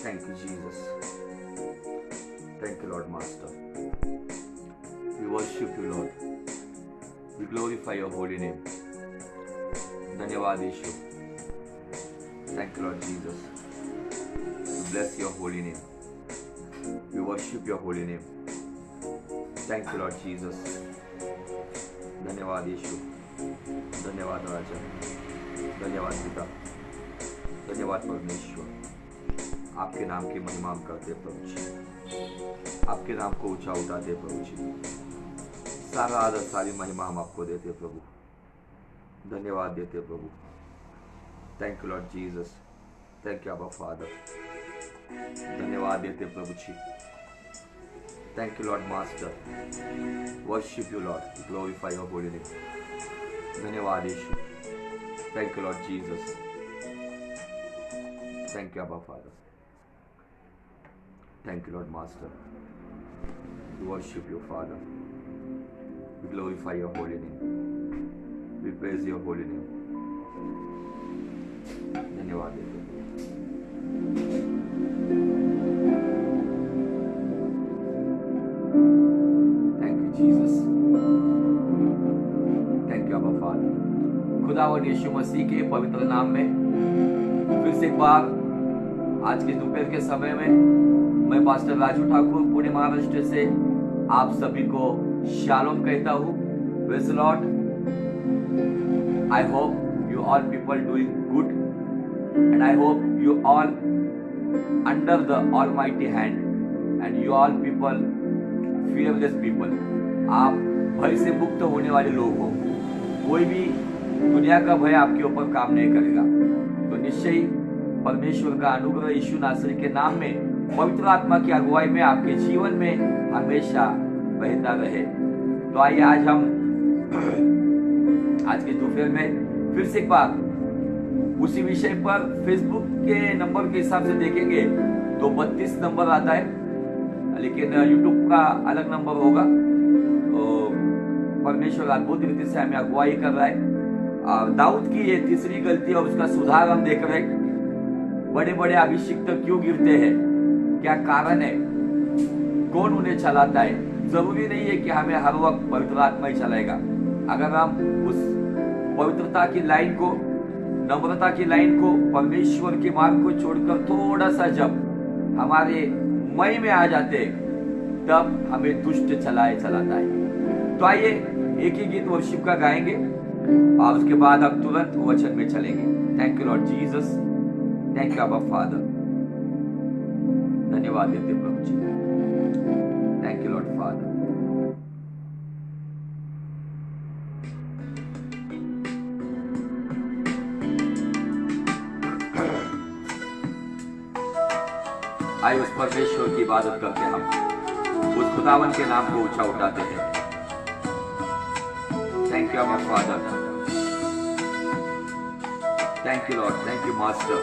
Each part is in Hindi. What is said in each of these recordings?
Thank you, Jesus. Thank you, Lord Master. We worship you, Lord. We glorify your holy name. धन्यवाद यीशु. Thank you, Lord Jesus. We bless your holy name. We worship your holy name. Thank you, Lord Jesus. धन्यवाद यीशु. धन्यवाद राजा. धन्यवाद पिता. धन्यवाद परमेश्वर. आपके नाम की महिमा हम करते प्रभु जी. आपके नाम को ऊंचा उठाते प्रभु जी. सारा आदर सारी महिमा हम आपको देते प्रभु. धन्यवाद देते प्रभु. Thank you Lord Jesus. Thank you Abba father. धन्यवाद देते प्रभु जी. Thank you Lord master. Worship you Lord. Glorify your holy name. धन्यवाद यीशु. Thank you Lord Jesus. Thank you Abba father. Thank you, Lord Master. We worship you, Father. We glorify your holy name. We praise your holy name. धन्यवाद देते हैं. Thank you, Jesus. Thank you, Abba Father. खुदावंद यीशु मसीह के पवित्र नाम में फिर से एक बार आज के दोपहर के समय में मैं पास्टर राजू ठाकुर पुणे महाराष्ट्र से आप सभी को शालोम कहता हूँ. Praise the Lord. I hope you all people doing good and I hope you all under the almighty hand and you all people fearless people. आप भय से मुक्त होने वाले लोग हो. कोई भी दुनिया का भय आपके ऊपर काम नहीं करेगा. तो निश्चय ही परमेश्वर का अनुग्रह यीशु नासरी के नाम में पवित्र आत्मा की अगुवाई में आपके जीवन में हमेशा बहता रहे. तो आइए आज हम आज के दोपहर में फिर से एक बार उसी विषय पर फेसबुक के नंबर के हिसाब से देखेंगे तो 32 नंबर आता है, लेकिन यूट्यूब का अलग नंबर होगा. तो परमेश्वर अद्भुत रीति से हमें अगुवाई कर रहा है. दाऊद की ये तीसरी गलती और उसका सुधार हम देख रहे हैं. बड़े बड़े अभिषिक्त क्यों गिरते हैं, क्या कारण है, कौन उन्हें चलाता है. जरूरी नहीं है कि हमें हर वक्त पवित्र आत्मा ही चलाएगा. अगर हम उस पवित्रता की लाइन को, नम्रता की लाइन को, परमेश्वर के मार्ग को छोड़कर थोड़ा सा जब हमारे मई में आ जाते हैं तब हमें दुष्ट चलाता है. तो आइए एक ही गीत वर्शिप का गाएंगे और उसके बाद हम तुरंत वचन में चलेंगे. Thank you Lord Jesus. Thank you Abba father. धन्यवाद देते प्रभु जी. Thank you Lord father. आइए उस परमेश्वर की इबादत करते हम, उस खुदावन के नाम को ऊंचा उठाते हैं. Thank you Abba father. Thank you lord. Thank you master.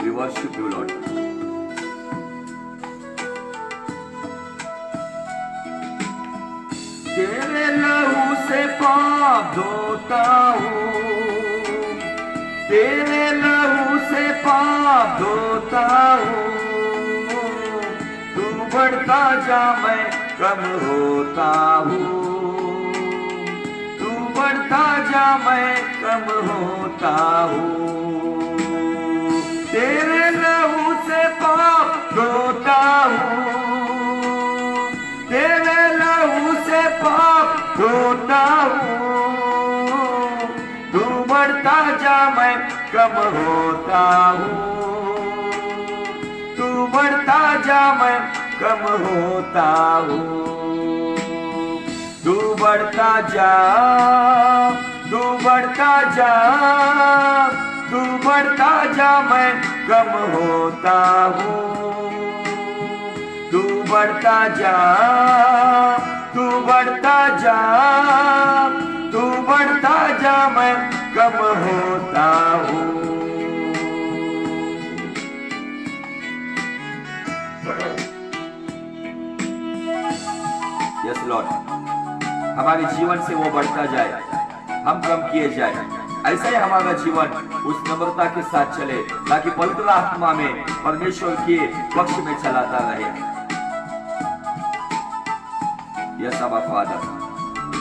We worship you lord. तेरे लहू से पाप धोता हूँ, तेरे लहू से पाप धोता हूँ. तू बढ़ता जा मैं कम होता हूँ, तू बढ़ता जा मैं कम होता हूँ. तेरे लहू से पाप धोता हूँ, तेरे लहू से पाप धोता हूँ. तू बढ़ता जा मैं कम होता हूँ, तू बढ़ता जा मैं कम होता हूँ. तू बढ़ता जा, तू बढ़ता जा, तू बढ़ता जा मैं कम होता हूँ. तू बढ़ता जा, तू बढ़ता जा, तू बढ़ता जा मैं कम होता हूँ. Yes Lord. हमारे जीवन से वो बढ़ता जाए, हम कम किए जाए. ऐसा ही हमारा जीवन उस नम्रता के साथ चले, ताकि पवित्र आत्मा में परमेश्वर के पक्ष में चलाता रहे। Yes, our Father,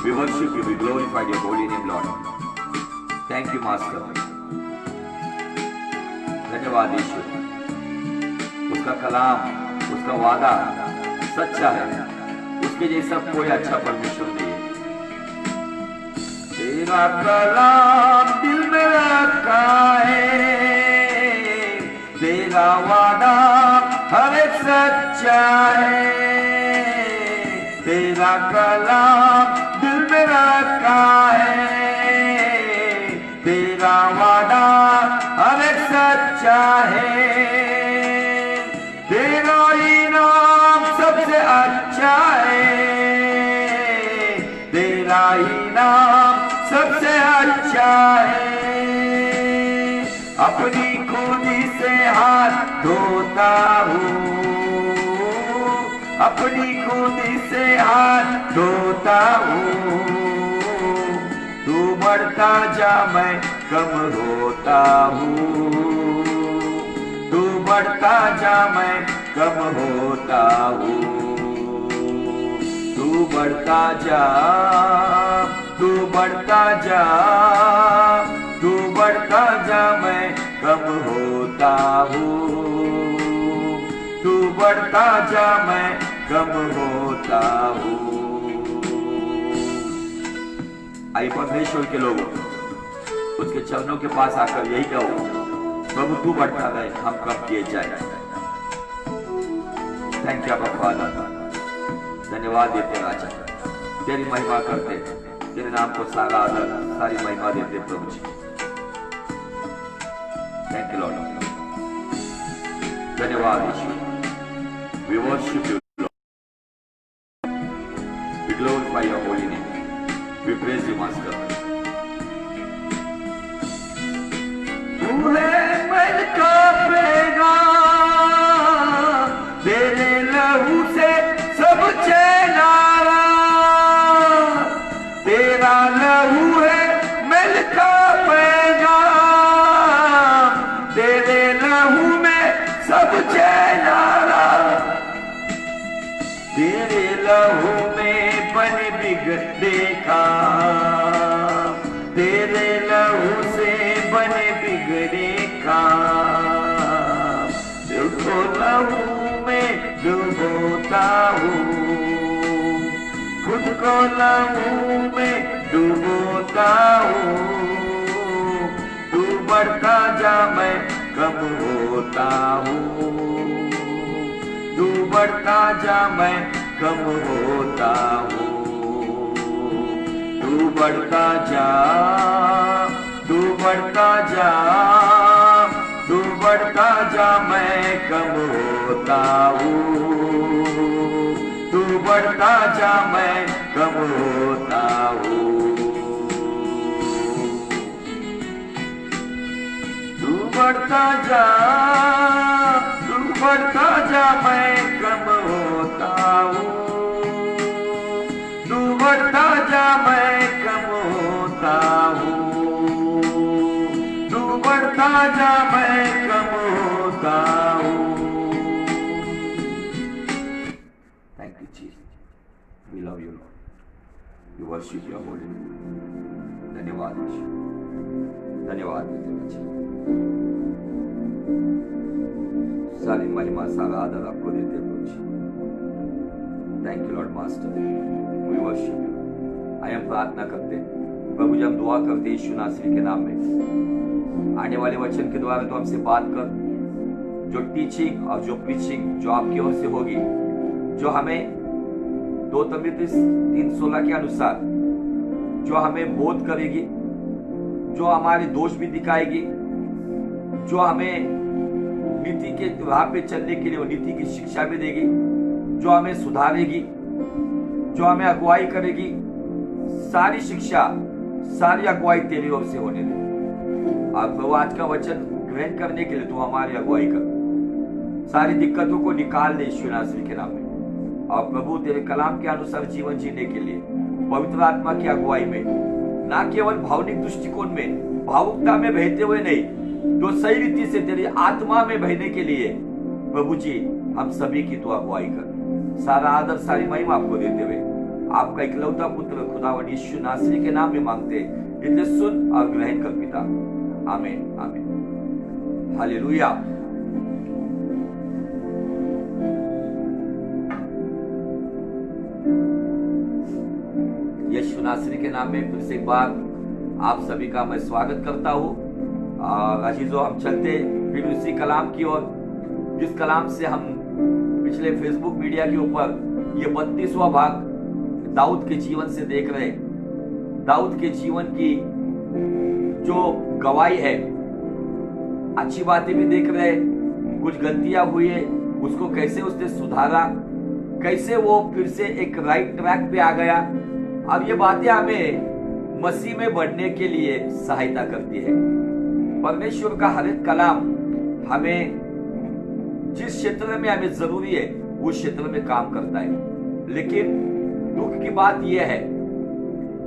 we worship you, we glorify your holy name, Lord. Thank you, Master. धन्यवाद ईश्वर। उसका कलाम, उसका वादा सच्चा है, उसके जैसा कोई अच्छा परमेश्वर नहीं है। तेरा कलाम दिल में रखा है, तेरा वादा हर एक सच्चा है। तेरा कलाम दिल में रखा है, तेरा वादा हर एक सच्चा है। तेरा इनाम सबसे अच्छा है, तेरा इनाम सबसे अच्छा है। अपनी खूनी से हाथ धोता हूँ, अपनी खूनी से हाथ धोता हूँ। तू बढ़ता जा मैं कम होता हूँ, तू बढ़ता जा मैं कम होता हूँ। तू बढ़ता जा, तू बढ़ता जा, तू बढ़ता जा मैं कम होता हूँ। तू बढ़ता जा मैं कम होता हूँ। आई परमेश्वर के लोगों, उसके चरणों के पास आकर यही कहो, प्रभु तू बढ़ता रहे, हम कम किए जाए। थैंक यू फादर, धन्यवाद देते राजा, तेरी महिमा करते, तेरे नाम को सारा आदर सारी महिमा देते प्रभु जी। थैंक यू लॉर्ड, धन्यवाद ईश्वर। We worship you Lord, we glorify your holy name, we praise you master. तू है मन का पैगाम, तेरे लहू से सब चैनारा। तेरा लहू है मिल का पैगाम, तेरे लहू में सब चैनारा। तेरे लहू में बन बिगड़े का, तेरे लहू से बने बिगड़े का। दिल को लहू में डुबोता हूँ, खुद को लहू में डुबोता हूँ। तू बढ़ता जा मैं कम होता हूँ, तू बढ़ता जा मैं कम होता हूँ। तू बढ़ता जा, तू बढ़ता जा, तू बढ़ता जा मैं कम होता हूँ। तू बढ़ता जा मैं कम होता हूँ। तू बढ़ता जा, तू बढ़ता जा मैं कम होता हूँ। तू बढ़ता जा मैं कम होता हूँ, तू बढ़ता जा मैं कम होता हूँ। Thank you Jesus, we love you Lord, we worship your holy name. धन्यवाद धन्यवाद सारी महिमा सारा आदर आपको देते हैं प्रभु जी। Thank you Lord master, we worship you. आई हम प्रार्थना करते प्रभु जी, हम दुआ करते यीशु नासरी के नाम में। आने वाले वचन के द्वारा तो हमसे बात कर, जो टीचिंग और जो प्रीचिंग जो आपकी ओर से होगी, जो हमें 2 तिमुथियुस 3:16 के अनुसार जो हमें बोध करेगी, जो हमारे दोष भी दिखाएगी, जो हमें नीति के राह पे चलने के लिए नीति की शिक्षा भी देगी, जो हमें सुधारेगी, जो हमें अगुवाई करेगी, सारी शिक्षा सारी अगुवाई तेरी ओर से होने दे। आप प्रभु आज का वचन ग्रहण करने के लिए तू हमारी अगुवाई कर, सारी दिक्कतों को निकाल दे यीशु नासरी के नाम में। और प्रभु तेरे कलाम के अनुसार जीवन जीने के लिए पवित्र आत्मा की अगुवाई में, ना केवल भावनिक दृष्टिकोण में भावुकता में बहते हुए नहीं, तो सही रीति से तेरी आत्मा में बहने के लिए प्रभु जी हम सभी की तो अगुवाई कर। सारा आदर सारी महिमा आपको देते हुए आपका इकलौता पुत्र खुदावन यीशु नासरी के नाम में मांगते, इतने सुन और ग्रहण कर पिता, आमीन आमीन हालेलुया। यीशु नासरी के नाम में फिर से एक बार आप सभी का मैं स्वागत करता हूँ। और अजीजों, हम चलते फिर उसी कलाम की ओर, जिस कलाम से हम पिछले फेसबुक मीडिया के ऊपर ये 32वां भाग दाऊद के जीवन से देख रहे। दाऊद के जीवन की जो गवाही है, अच्छी बातें भी देख रहे, कुछ गलतियां हुई है उसको कैसे उसने सुधारा, कैसे वो फिर से एक राइट ट्रैक पे आ गया। अब ये बातें हमें मसीह में बढ़ने के लिए सहायता करती है। परमेश्वर का हर एक कलाम हमें जिस क्षेत्र में हमें जरूरी है उस क्षेत्र में काम करता है। लेकिन दुख की बात यह है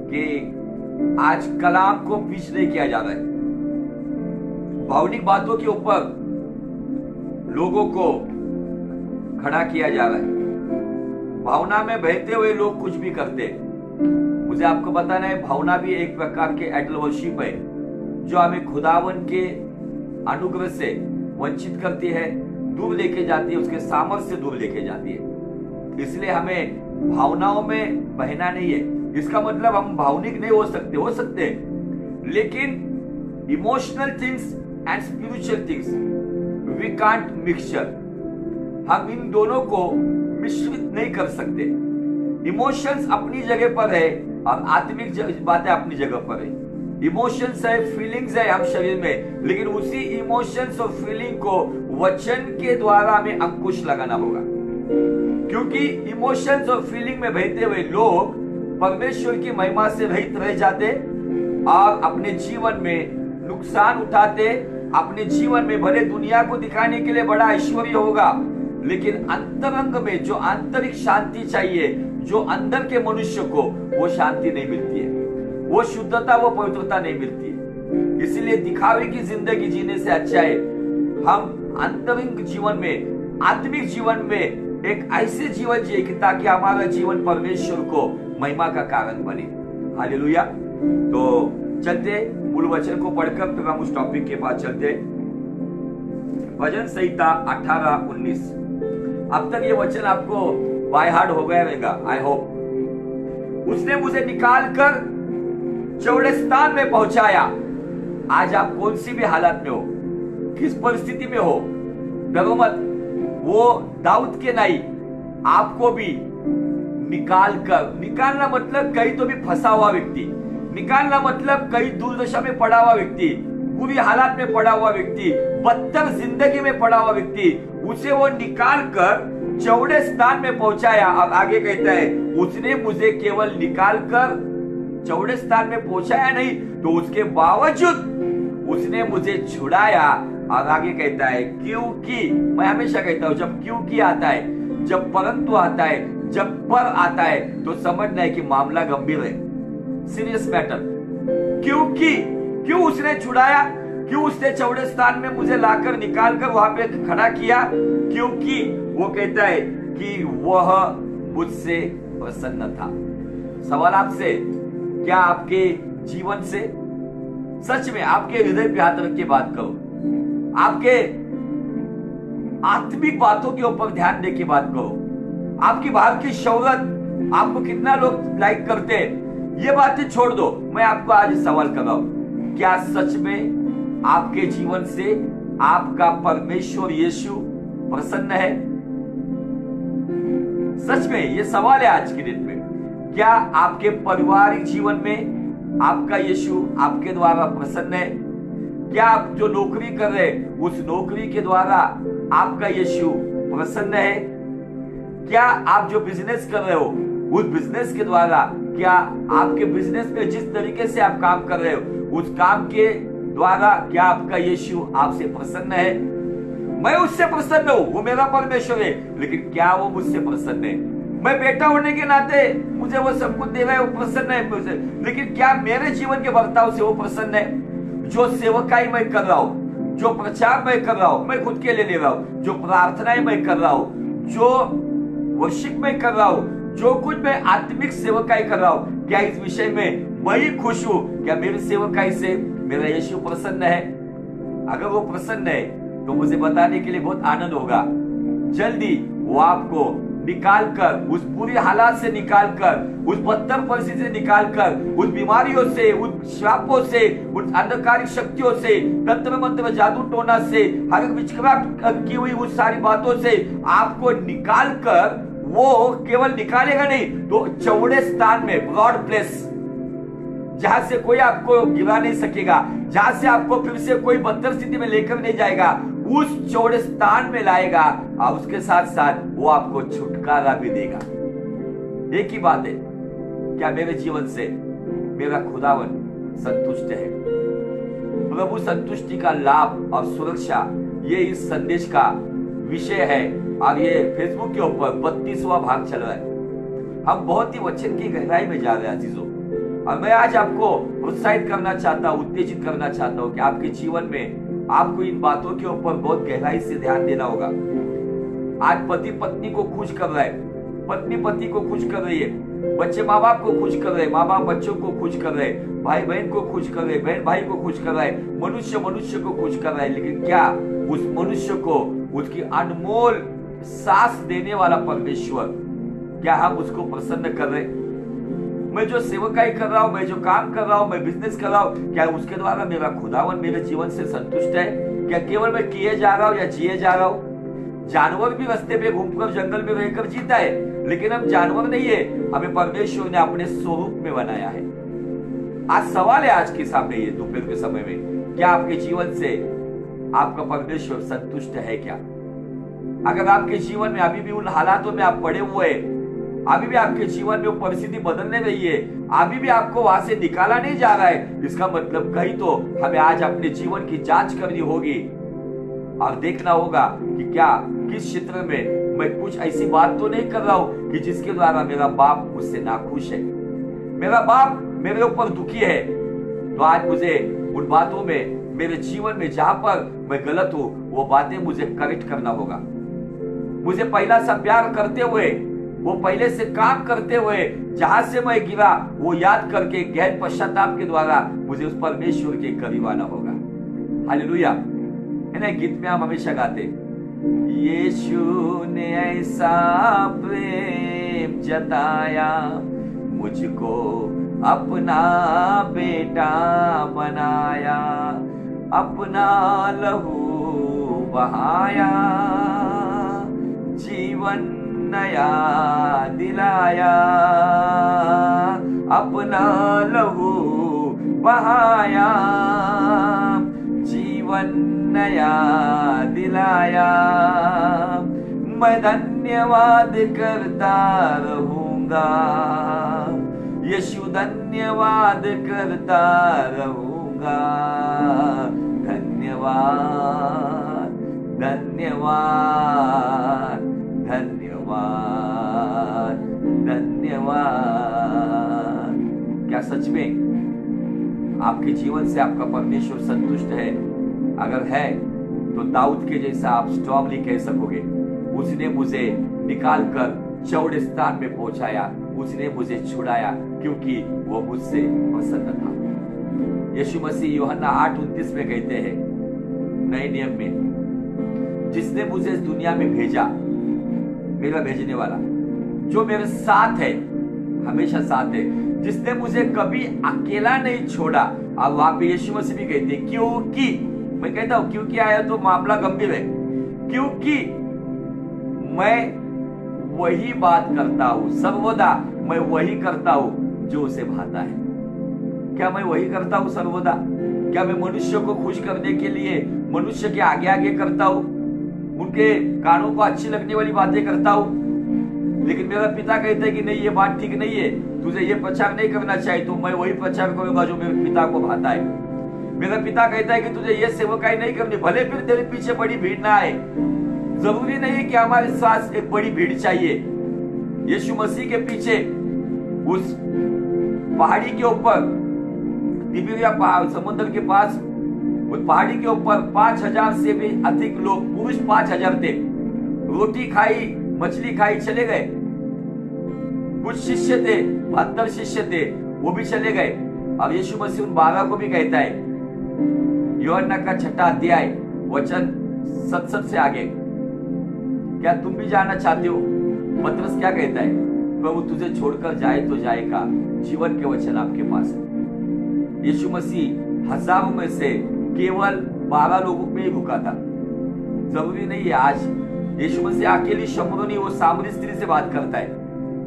कि आज कलाम को पीछ नहीं किया जा रहा है। भावनिक बातों के ऊपर लोगों को खड़ा किया जा रहा है। भावना में बहते हुए लोग कुछ भी करते हैं। मुझे आपको बताना है, भावना भी एक प्रकार के आइडल वर्शिप है जो हमें खुदावन के अनुग्रह से वंचित करती है, दूर लेके जाती है, उसके सामर्थ्य से दूर लेके जाती है। इसलिए हमें भावनाओं में बहना नहीं है। इसका मतलब हम भावनिक नहीं हो सकते लेकिन emotional things and spiritual things we can't mixture. हम इन दोनों को मिश्रित नहीं कर सकते। इमोशंस अपनी जगह पर है और आत्मिक बातें अपनी जगह पर है। इमोशंस है, फीलिंग्स है हम शरीर में, लेकिन उसी इमोशंस और फीलिंग को वचन के द्वारा हमें अंकुश लगाना होगा। क्योंकि इमोशंस और फीलिंग में बहते हुए लोग परमेश्वर की महिमा से रहित रह जाते और अपने जीवन में नुकसान उठाते। अपने जीवन में भले दुनिया को दिखाने के लिए बड़ा ऐश्वर्य होगा, लेकिन अंतरंग में जो आंतरिक शांति चाहिए, जो अंदर के मनुष्य को, वो शांति नहीं मिलती है, वो शुद्धता, वो पवित्रता नहीं मिलती है। इसलिए दिखावे की जिंदगी जीने से अच्छा है हम आंतरिक जीवन में, आत्मिक जीवन में एक ऐसे जीवन जिए कि ताकि हमारा जीवन परमेश्वर को महिमा का कारण बने। हालेलुया। तो चलते मूल वचन को पढ़कर फिर हम उस टॉपिक के पास चलते। भजन संहिता 18-19। अब तक ये वचन आपको बाय हार्ट हो गया रहेगा, आई होप। उसने मुझे निकाल कर चौड़े स्थान में पहुंचाया। आज आप कौन सी भी हालत में हो, किस परिस्थिति में हो, डरो मत। वो दाऊद के नहीं, आपको भी निकालना मतलब कहीं तो भी फंसा हुआ व्यक्ति, निकालना मतलब कहीं दुर्दशा में पड़ा हुआ व्यक्ति, बुरी हालात में पड़ा हुआ व्यक्ति, बदतर जिंदगी में पड़ा हुआ व्यक्ति, उसे वो निकाल कर चौड़े स्थान में पहुंचाया। और आगे कहता है, उसने मुझे केवल निकाल कर चौड़े स्थान में पहुंचाया नहीं, तो उसके बावजूद उसने मुझे छुड़ाया। और आगे कहता है, क्योंकि मैं हमेशा कहता हूं, जब क्योंकि आता है, जब परंतु आता है, जब पर आता है, तो समझना है कि मामला गंभीर है, सीरियस मैटर। क्योंकि क्यों उसने छुड़ाया, क्यों उसने चौड़े स्थान में मुझे लाकर निकाल कर वहां पे खड़ा किया? क्योंकि वो कहता है कि वह मुझसे प्रसन्न था। सवाल आपसे, क्या आपके जीवन से सच में आपके हृदय पे हाथ रख के बात करो, आपके आत्मिक बातों के ऊपर ध्यान दे के बात करो, आपकी बाहर की शौहरत, आपको कितना लोग लाइक करते हैं, ये बातें छोड़ दो। मैं आपको आज सवाल कर रहा हूं, क्या सच में आपके जीवन से आपका परमेश्वर यीशु प्रसन्न है? सच में ये सवाल है आज के दिन में। क्या आपके पारिवारिक जीवन में आपका यीशु आपके द्वारा प्रसन्न है? क्या आप जो नौकरी कर रहे हैं उस नौकरी के द्वारा आपका यीशु प्रसन्न है? क्या आप जो बिजनेस कर रहे हो उस बिजनेस के द्वारा, क्या आपके बिजनेस में जिस तरीके से आप काम कर रहे हो उस काम के द्वारा क्या आपका यीशु आपसे प्रसन्न है? मैं उससे प्रसन्न हूं, वो मेरा परमेश्वर है, लेकिन क्या वो मुझसे प्रसन्न है? मैं बेटा होने के नाते मुझे वो सब कुछ दे रहा है, वो प्रसन्न है मुझसे, लेकिन क्या मेरे जीवन के बर्ताव से वो प्रसन्न है? जो सेवकाई मैं कर रहा हूं, जो प्रचार मैं कर रहा हूं, मैं खुद के लिए ले रहा हूं, जो प्रार्थनाएं मैं कर रहा हूं, जो वर्शिप में कर रहा हूं, जो कुछ मैं आत्मिक सेवकाई कर रहा हूं, क्या इस विषय में मैं ही खुश हूं? क्या मेरी सेवकाई से मेरा यीशु प्रसन्न है? अगर वो प्रसन्न है तो मुझे बताने के लिए बहुत आनंद होगा। जल्दी वो आपको निकालकर, उस बुरी हालात से निकालकर, उस बदतर परिस्थिति से निकालकर, उस बीमारियों से, उस श्रापों से, उस अंधकारिक शक्तियों से, तंत्र मंत्र जादू टोना से, हर विचक्रांत की हुई उस सारी बातों से आपको निकालकर, वो केवल निकालेगा नहीं तो चौड़े स्थान में, ब्रॉड प्लेस, जहां से कोई आपको गिरा नहीं सकेगा, जहां से आपको फिर से कोई बदतर स्थिति में लेकर नहीं जाएगा, उस चौड़े स्थान में लाएगा और उसके साथ साथ वो आपको छुटकारा भी देगा। एक ही बात है, क्या मेरे जीवन से मेरा खुदावन संतुष्ट है? प्रभु संतुष्टि का लाभ और सुरक्षा, ये इस संदेश का विषय है और ये फेसबुक के ऊपर 32वां भाग चल रहा है। हम बहुत ही वचन की गहराई में जा रहे हैं अजीजों, और मैं आज आपको प्रोत्साहित करना चाहता हूं, उत्तेजित करना चाहता हूं कि आपके जीवन में आपको इन बातों के ऊपर बहुत गहराई से ध्यान देना होगा। आज पति पत्नी को खुश कर रहा है, पत्नी पति को खुश कर रही है, बच्चे माँ बाप को खुश कर रहे हैं, माँ बाप बच्चों को खुश कर रहे हैं, भाई बहन को खुश कर रहे हैं, बहन भाई को खुश कर रहा है, मनुष्य मनुष्य को खुश कर रहा है। लेकिन क्या उस मनुष्य को उसकी अनमोल सांस देने वाला परमेश्वर, क्या हम उसको प्रसन्न कर रहे हैं? मैं जो सेवकाई कर रहा हूं, मैं जो काम कर रहा हूं, मैं बिजनेस कर रहा हूं, क्या उसके द्वारा मेरा खुदावन मेरे जीवन से संतुष्ट है? क्या केवल मैं किए जा रहा हूं या जिए जा रहा हूं? जानवर भी रास्ते पे घूमकर जंगल में रहकर जीता है, लेकिन हम जानवर नहीं है, हमें परमेश्वर ने अपने स्वरूप में बनाया है। आज सवाल है आज के सामने ये दोपहर के समय में, क्या आपके जीवन से आपका परमेश्वर संतुष्ट है क्या? अगर आपके जीवन में अभी भी उन हालातों में आप पड़े हुए हैं, अभी भी आपके जीवन में वो परिस्थिति बदलने रही है, अभी भी आपको वहां से निकाला नहीं जा रहा है, इसका मतलब कहीं तो हमें आज अपने जीवन की जांच करनी होगी और देखना होगा कि क्या किस क्षेत्र में मैं कुछ ऐसी बात तो नहीं कर रहा हूं कि जिसके द्वारा मेरा बाप मुझसे नाखुश है, मेरा बाप मेरे ऊपर दुखी है। तो आज मुझे उन बातों में, मेरे जीवन में जहां पर मैं गलत हूं, वो बातें मुझे करेक्ट करना होगा। मुझे पहला सा प्यार करते हुए, वो पहले से काम करते हुए, जहां से मैं गिरा वो याद करके गहन पश्चाताप के द्वारा मुझे उस परमेश्वर के करीब आना होगा। हालेलुया। है ना, गीत में हम हमेशा गाते, यीशु ने ऐसा प्रेम जताया, मुझको अपना बेटा बनाया, अपना लहू बहाया, जीवन नया दिलाया, अपना लहू बहाया, जीवन नया दिलाया। मैं धन्यवाद करता रहूंगा, यीशु धन्यवाद करता रहूंगा, धन्यवाद धन्यवाद धन्यवाद धन्यवाद। क्या सच में आपके जीवन से आपका परमेश्वर संतुष्ट है? अगर है तो दाऊद के जैसा आप स्ट्रांगली कह सकोगे, उसने मुझे निकालकर चौड़े स्थान में पहुंचाया, उसने मुझे छुड़ाया क्योंकि वो मुझसे प्रसन्न था। यीशु मसीह यूहन्ना 8:29 में कहते हैं नए नियम में, जिसने मुझे इस दुनिया में भेजा, मेरा भेजने वाला जो मेरे साथ है, हमेशा साथ है, जिसने मुझे कभी अकेला नहीं छोड़ा। अब वहां पे यीशु मसीह भी कहते हैं क्योंकि, मैं कहता हूं क्योंकि आया तो मामला गंभीर है, क्योंकि मैं वही बात करता हूं, सर्वदा मैं वही करता हूं जो उसे भाता है। क्या मैं वही करता हूं सर्वदा? क्या मैं मनुष्य को खुश करने के लिए मनुष्य के आगे आगे करता हूं, उनके कानों को अच्छी लगने वाली बातें करता हूं? लेकिन मेरा पिता कहता है कि नहीं, ये बात ठीक नहीं है, तुझे ये प्रचार नहीं करना चाहिए, तो मैं वही प्रचार करूंगा जो मेरे पिता को भाता है। मेरा पिता कहता है कि तुझे ये सेवकाई नहीं करनी, भले फिर तेरे पीछे बड़ी भीड़ ना आए। जरूरी नहीं है कि हमारे साथ एक बड़ी भीड़ चाहिए। यीशु मसीह के पीछे उस पहाड़ी के ऊपर, तिबिरिया समुद्र के पास उस पहाड़ी के ऊपर 5,000 से भी अधिक लोग, पुरुष 5,000 थे। रोटी खाई, मछली खाई, चले गए। कुछ शिष्य थे, 72 शिष्य थे, वो भी चले गए। अब यीशु मसीह उन 12 को भी कहता है, यूहन्ना का 6 अध्याय वचन 67 से आगे, क्या तुम भी जाना चाहते हो? पतरस क्या कहता है? प्रभु तुझे छोड़कर जाए तो जाएगा, जीवन के वचन आपके पास है। यीशु मसीह हजारों में से केवल 12 लोगों में ही रुका था। जरूरी नहीं है आज यीशु मसीह अकेली शमरोनी वो सामरी स्त्री से बात करता है।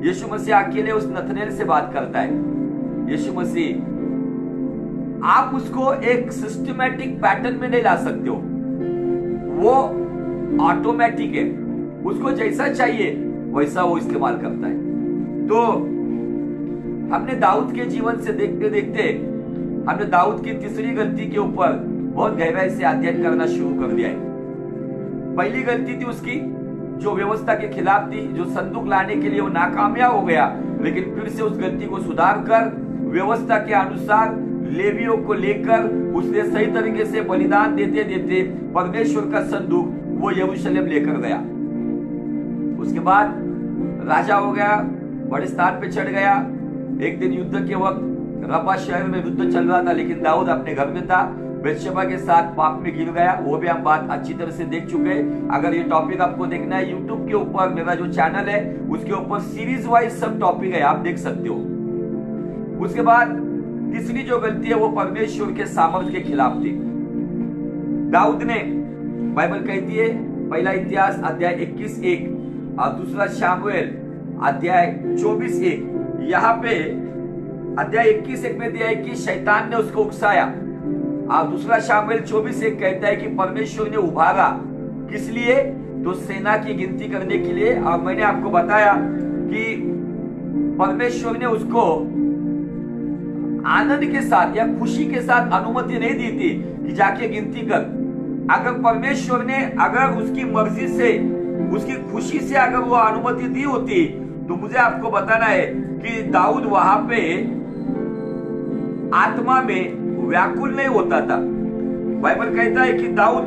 यीशु मसीह अकेले उस नथनेल से बात करता है। यीशु मसीह, आप उसको एक सिस्टमैटिक पैटर्न में नहीं ला सकते हो, वो ऑटोमेटिक है, उसको जैसा चाहिए वैसा वो इस्तेमाल करता है। तो हमने दाऊद के जीवन से देखते देखते हमने दाऊद की तीसरी गलती के ऊपर बहुत गहराई से अध्ययन करना शुरू कर दिया है। पहली गलती थी उसकी जो व्यवस्था के खिलाफ थी, जो संदूक लाने के लिए वो नाकामयाब हो गया, लेकिन फिर से उस गलती को सुधार कर व्यवस्था के अनुसार लेवियों को लेकर उसने सही तरीके से बलिदान देते देते परमेश्वर का संदूक वो यरूशलेम लेकर गया। उसके बाद राजा हो गया, बड़े स्थान पे चढ़ गया। एक दिन युद्ध के वक्त रब्बा शहर में युद्ध चल रहा था, लेकिन दाऊद अपने घर में था, बेतशेबा के साथ पाप में गिर गया। वो भी हम बात अच्छी तरह से देख चुके हैं। अगर ये टॉपिक आपको देखना है, यूट्यूब के ऊपर मेरा जो चैनल है उसके ऊपर सीरीज वाइज सब टॉपिक है, आप देख सकते हो। उसके बाद तीसरी जो गलती है वो परमेश्वर के सामर्थ्य के खिलाफ थी। दाऊद ने, बाइबल कहती है, पहला इतिहास अध्याय 21:1 और दूसरा शामुएल अध्याय 24:1, यहाँ पे अध्याय 21:1 में दिया है कि शैतान ने उसको उकसाया, और दूसरा शामुएल 24:1 कहता है कि परमेश्वर ने उभारा। किस लिए? तो सेना की गिनती करने के लिए। और मैंने आपको बताया कि परमेश्वर ने उसको आनंद के साथ या खुशी के साथ अनुमति नहीं दी थी कि जाके गिनती कर। अगर परमेश्वर ने, अगर उसकी मर्जी से, उसकी खुशी से अगर वो अनुमति दी होती, तो मुझे आपको बताना है कि दाऊद वहां पे आत्मा में व्याकुल नहीं होता था। बाइबल कहता है कि दाऊद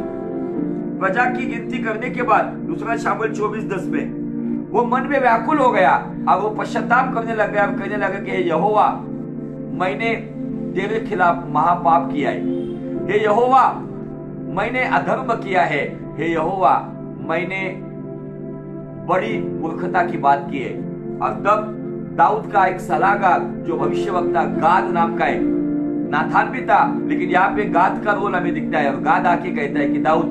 प्रजा की गिनती करने के बाद, दूसरा शामुएल 24:10 में, वो मन में व्याकुल हो गया और वो पश्चाताप करने लग गया, कहने लगा कि यहोवा, मैंने तेरे खिलाफ महापाप किया है। हे यहोवा, मैंने अधर्म किया है। हे यहोवा, मैंने बड़ी मूर्खता की बात की है। और तब दाऊद का एक सलाहकार जो भविष्यवक्ता गाद नाम का है, नाथान भी था, लेकिन यहाँ पे गाद का रोल हमें दिखता है। और गाद आके कहता है कि दाऊद,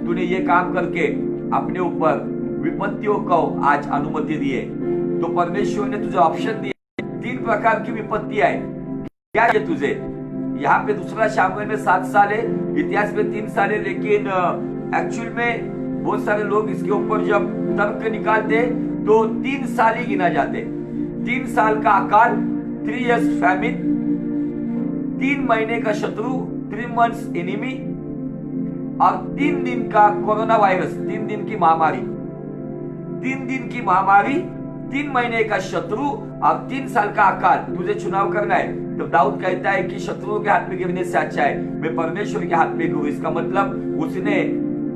तूने ये काम करके अपने ऊपर विपत्तियों को आज अनुमति दी है। तो परमेश्वर ने तुझे ऑप्शन दिए, 3 प्रकार की विपत्तियां है। क्या है तुझे? यहाँ पे दूसरा शामुएल में 7 साल है, इतिहास में 3 साल है, लेकिन एक्चुअल में बहुत सारे लोग इसके ऊपर जब तर्क निकालते तो 3 साल ही गिना जाते। 3 साल का अकाल, 3 years फैमिन, 3 महीने का शत्रु, 3 months एनिमी, और 3 दिन का कोरोना वायरस, 3 दिन की महामारी। 3 दिन की महामारी, 3 महीने का शत्रु और 3 साल का अकाल। तुझे चुनाव करना है। तो दाऊद कहता है कि शत्रुओं के हाथ में गिरने से अच्छा है मैं परमेश्वर के हाथ में गिरूं। इसका मतलब उसने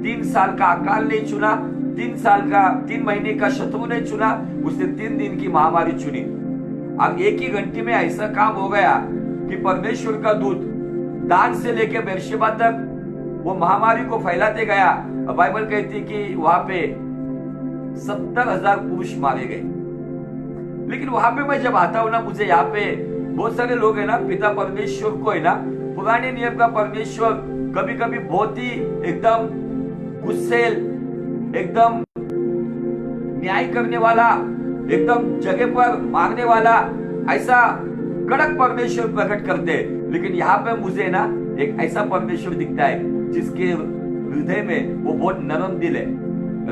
3 साल का अकाल नहीं चुना, 3 महीने का शत्रु नहीं चुना, उसने 3 दिन की महामारी चुनी। अब एक ही घंटे में ऐसा काम हो गया कि परमेश्वर का दूत दान से लेकर बेरशेबा तक वो महामारी को फैलाते गया। बाइबल कहती है कि वहां पे 70,000 पुरुष मारे गए। लेकिन वहां पे मैं जब आता हूं ना, मुझे यहाँ पे बहुत सारे लोग है ना, पिता परमेश्वर को है ना, पुराने नियम का परमेश्वर कभी कभी बहुत ही एकदम गुस्सेल, एकदम न्याय करने वाला, एकदम जगह पर मारने वाला, ऐसा कड़क परमेश्वर प्रकट करते हैं। लेकिन यहाँ पे मुझे ना एक ऐसा परमेश्वर दिखता है जिसके हृदय में वो बहुत नरम दिल है,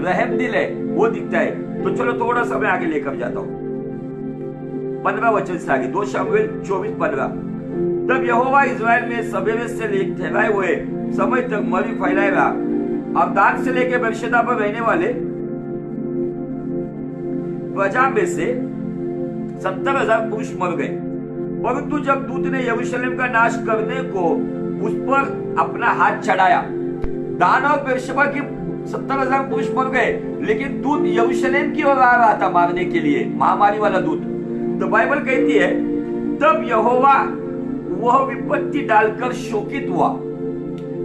रहम दिल है, वो दिखता है। तो चलो थोड़ा समय आगे लेकर जाता हूं, 15 वचन से आगे, 2 शामुएल 24:15। तब यहोवा इस्राएल में सवेरे से ठहराए हुए समय तक मरी फैलाएगा, और दान से लेकर बेरशेबा पर रहने वाले प्रजा में से 70,000 पुरुष मर गए। परंतु जब दूत ने यरूशलेम का नाश करने को उस पर अपना हाथ चढ़ाया। दान और बेर्शेबा की 70,000 पुरुष मर गए, लेकिन दूत यरूशलेम की ओर आ रहा था मारने के लिए, महामारी वाला दूत। तो बाइबल कहती है तब यहोवा वह विपत्ति डालकर शोकित हुआ।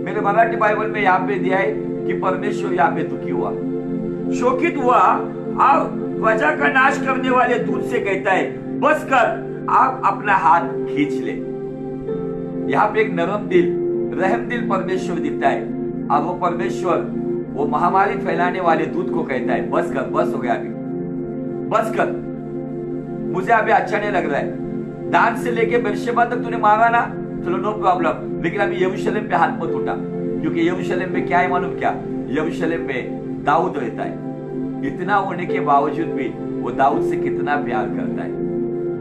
मेरे मराठी बाइबल में यहाँ पे दिया है कि परमेश्वर यहाँ पे दुखी हुआ, शोकित हुआ और प्रजा का नाश करने वाले दूत से कहता है बस कर, आप अपना हाथ खींच ले। यहाँ पे एक नरम दिल, रहम दिल परमेश्वर दिखता है, और वो परमेश्वर वो महामारी फैलाने वाले दूत को कहता है बस कर, बस हो गया, अभी बस कर, मुझे अभी अच्छा नहीं लग रहा है। दान से लेके बेर्शेबा तक तूने मारा ना, चलो नो प्रॉब्लम, लेकिन अभी यरूशलेम पे हाथ मत उठा, क्योंकि यरूशलेम में क्या है मालूम क्या? यरूशलेम में दाऊद रहता है। इतना होने के बावजूद भी वो दाऊद से कितना प्यार करता है,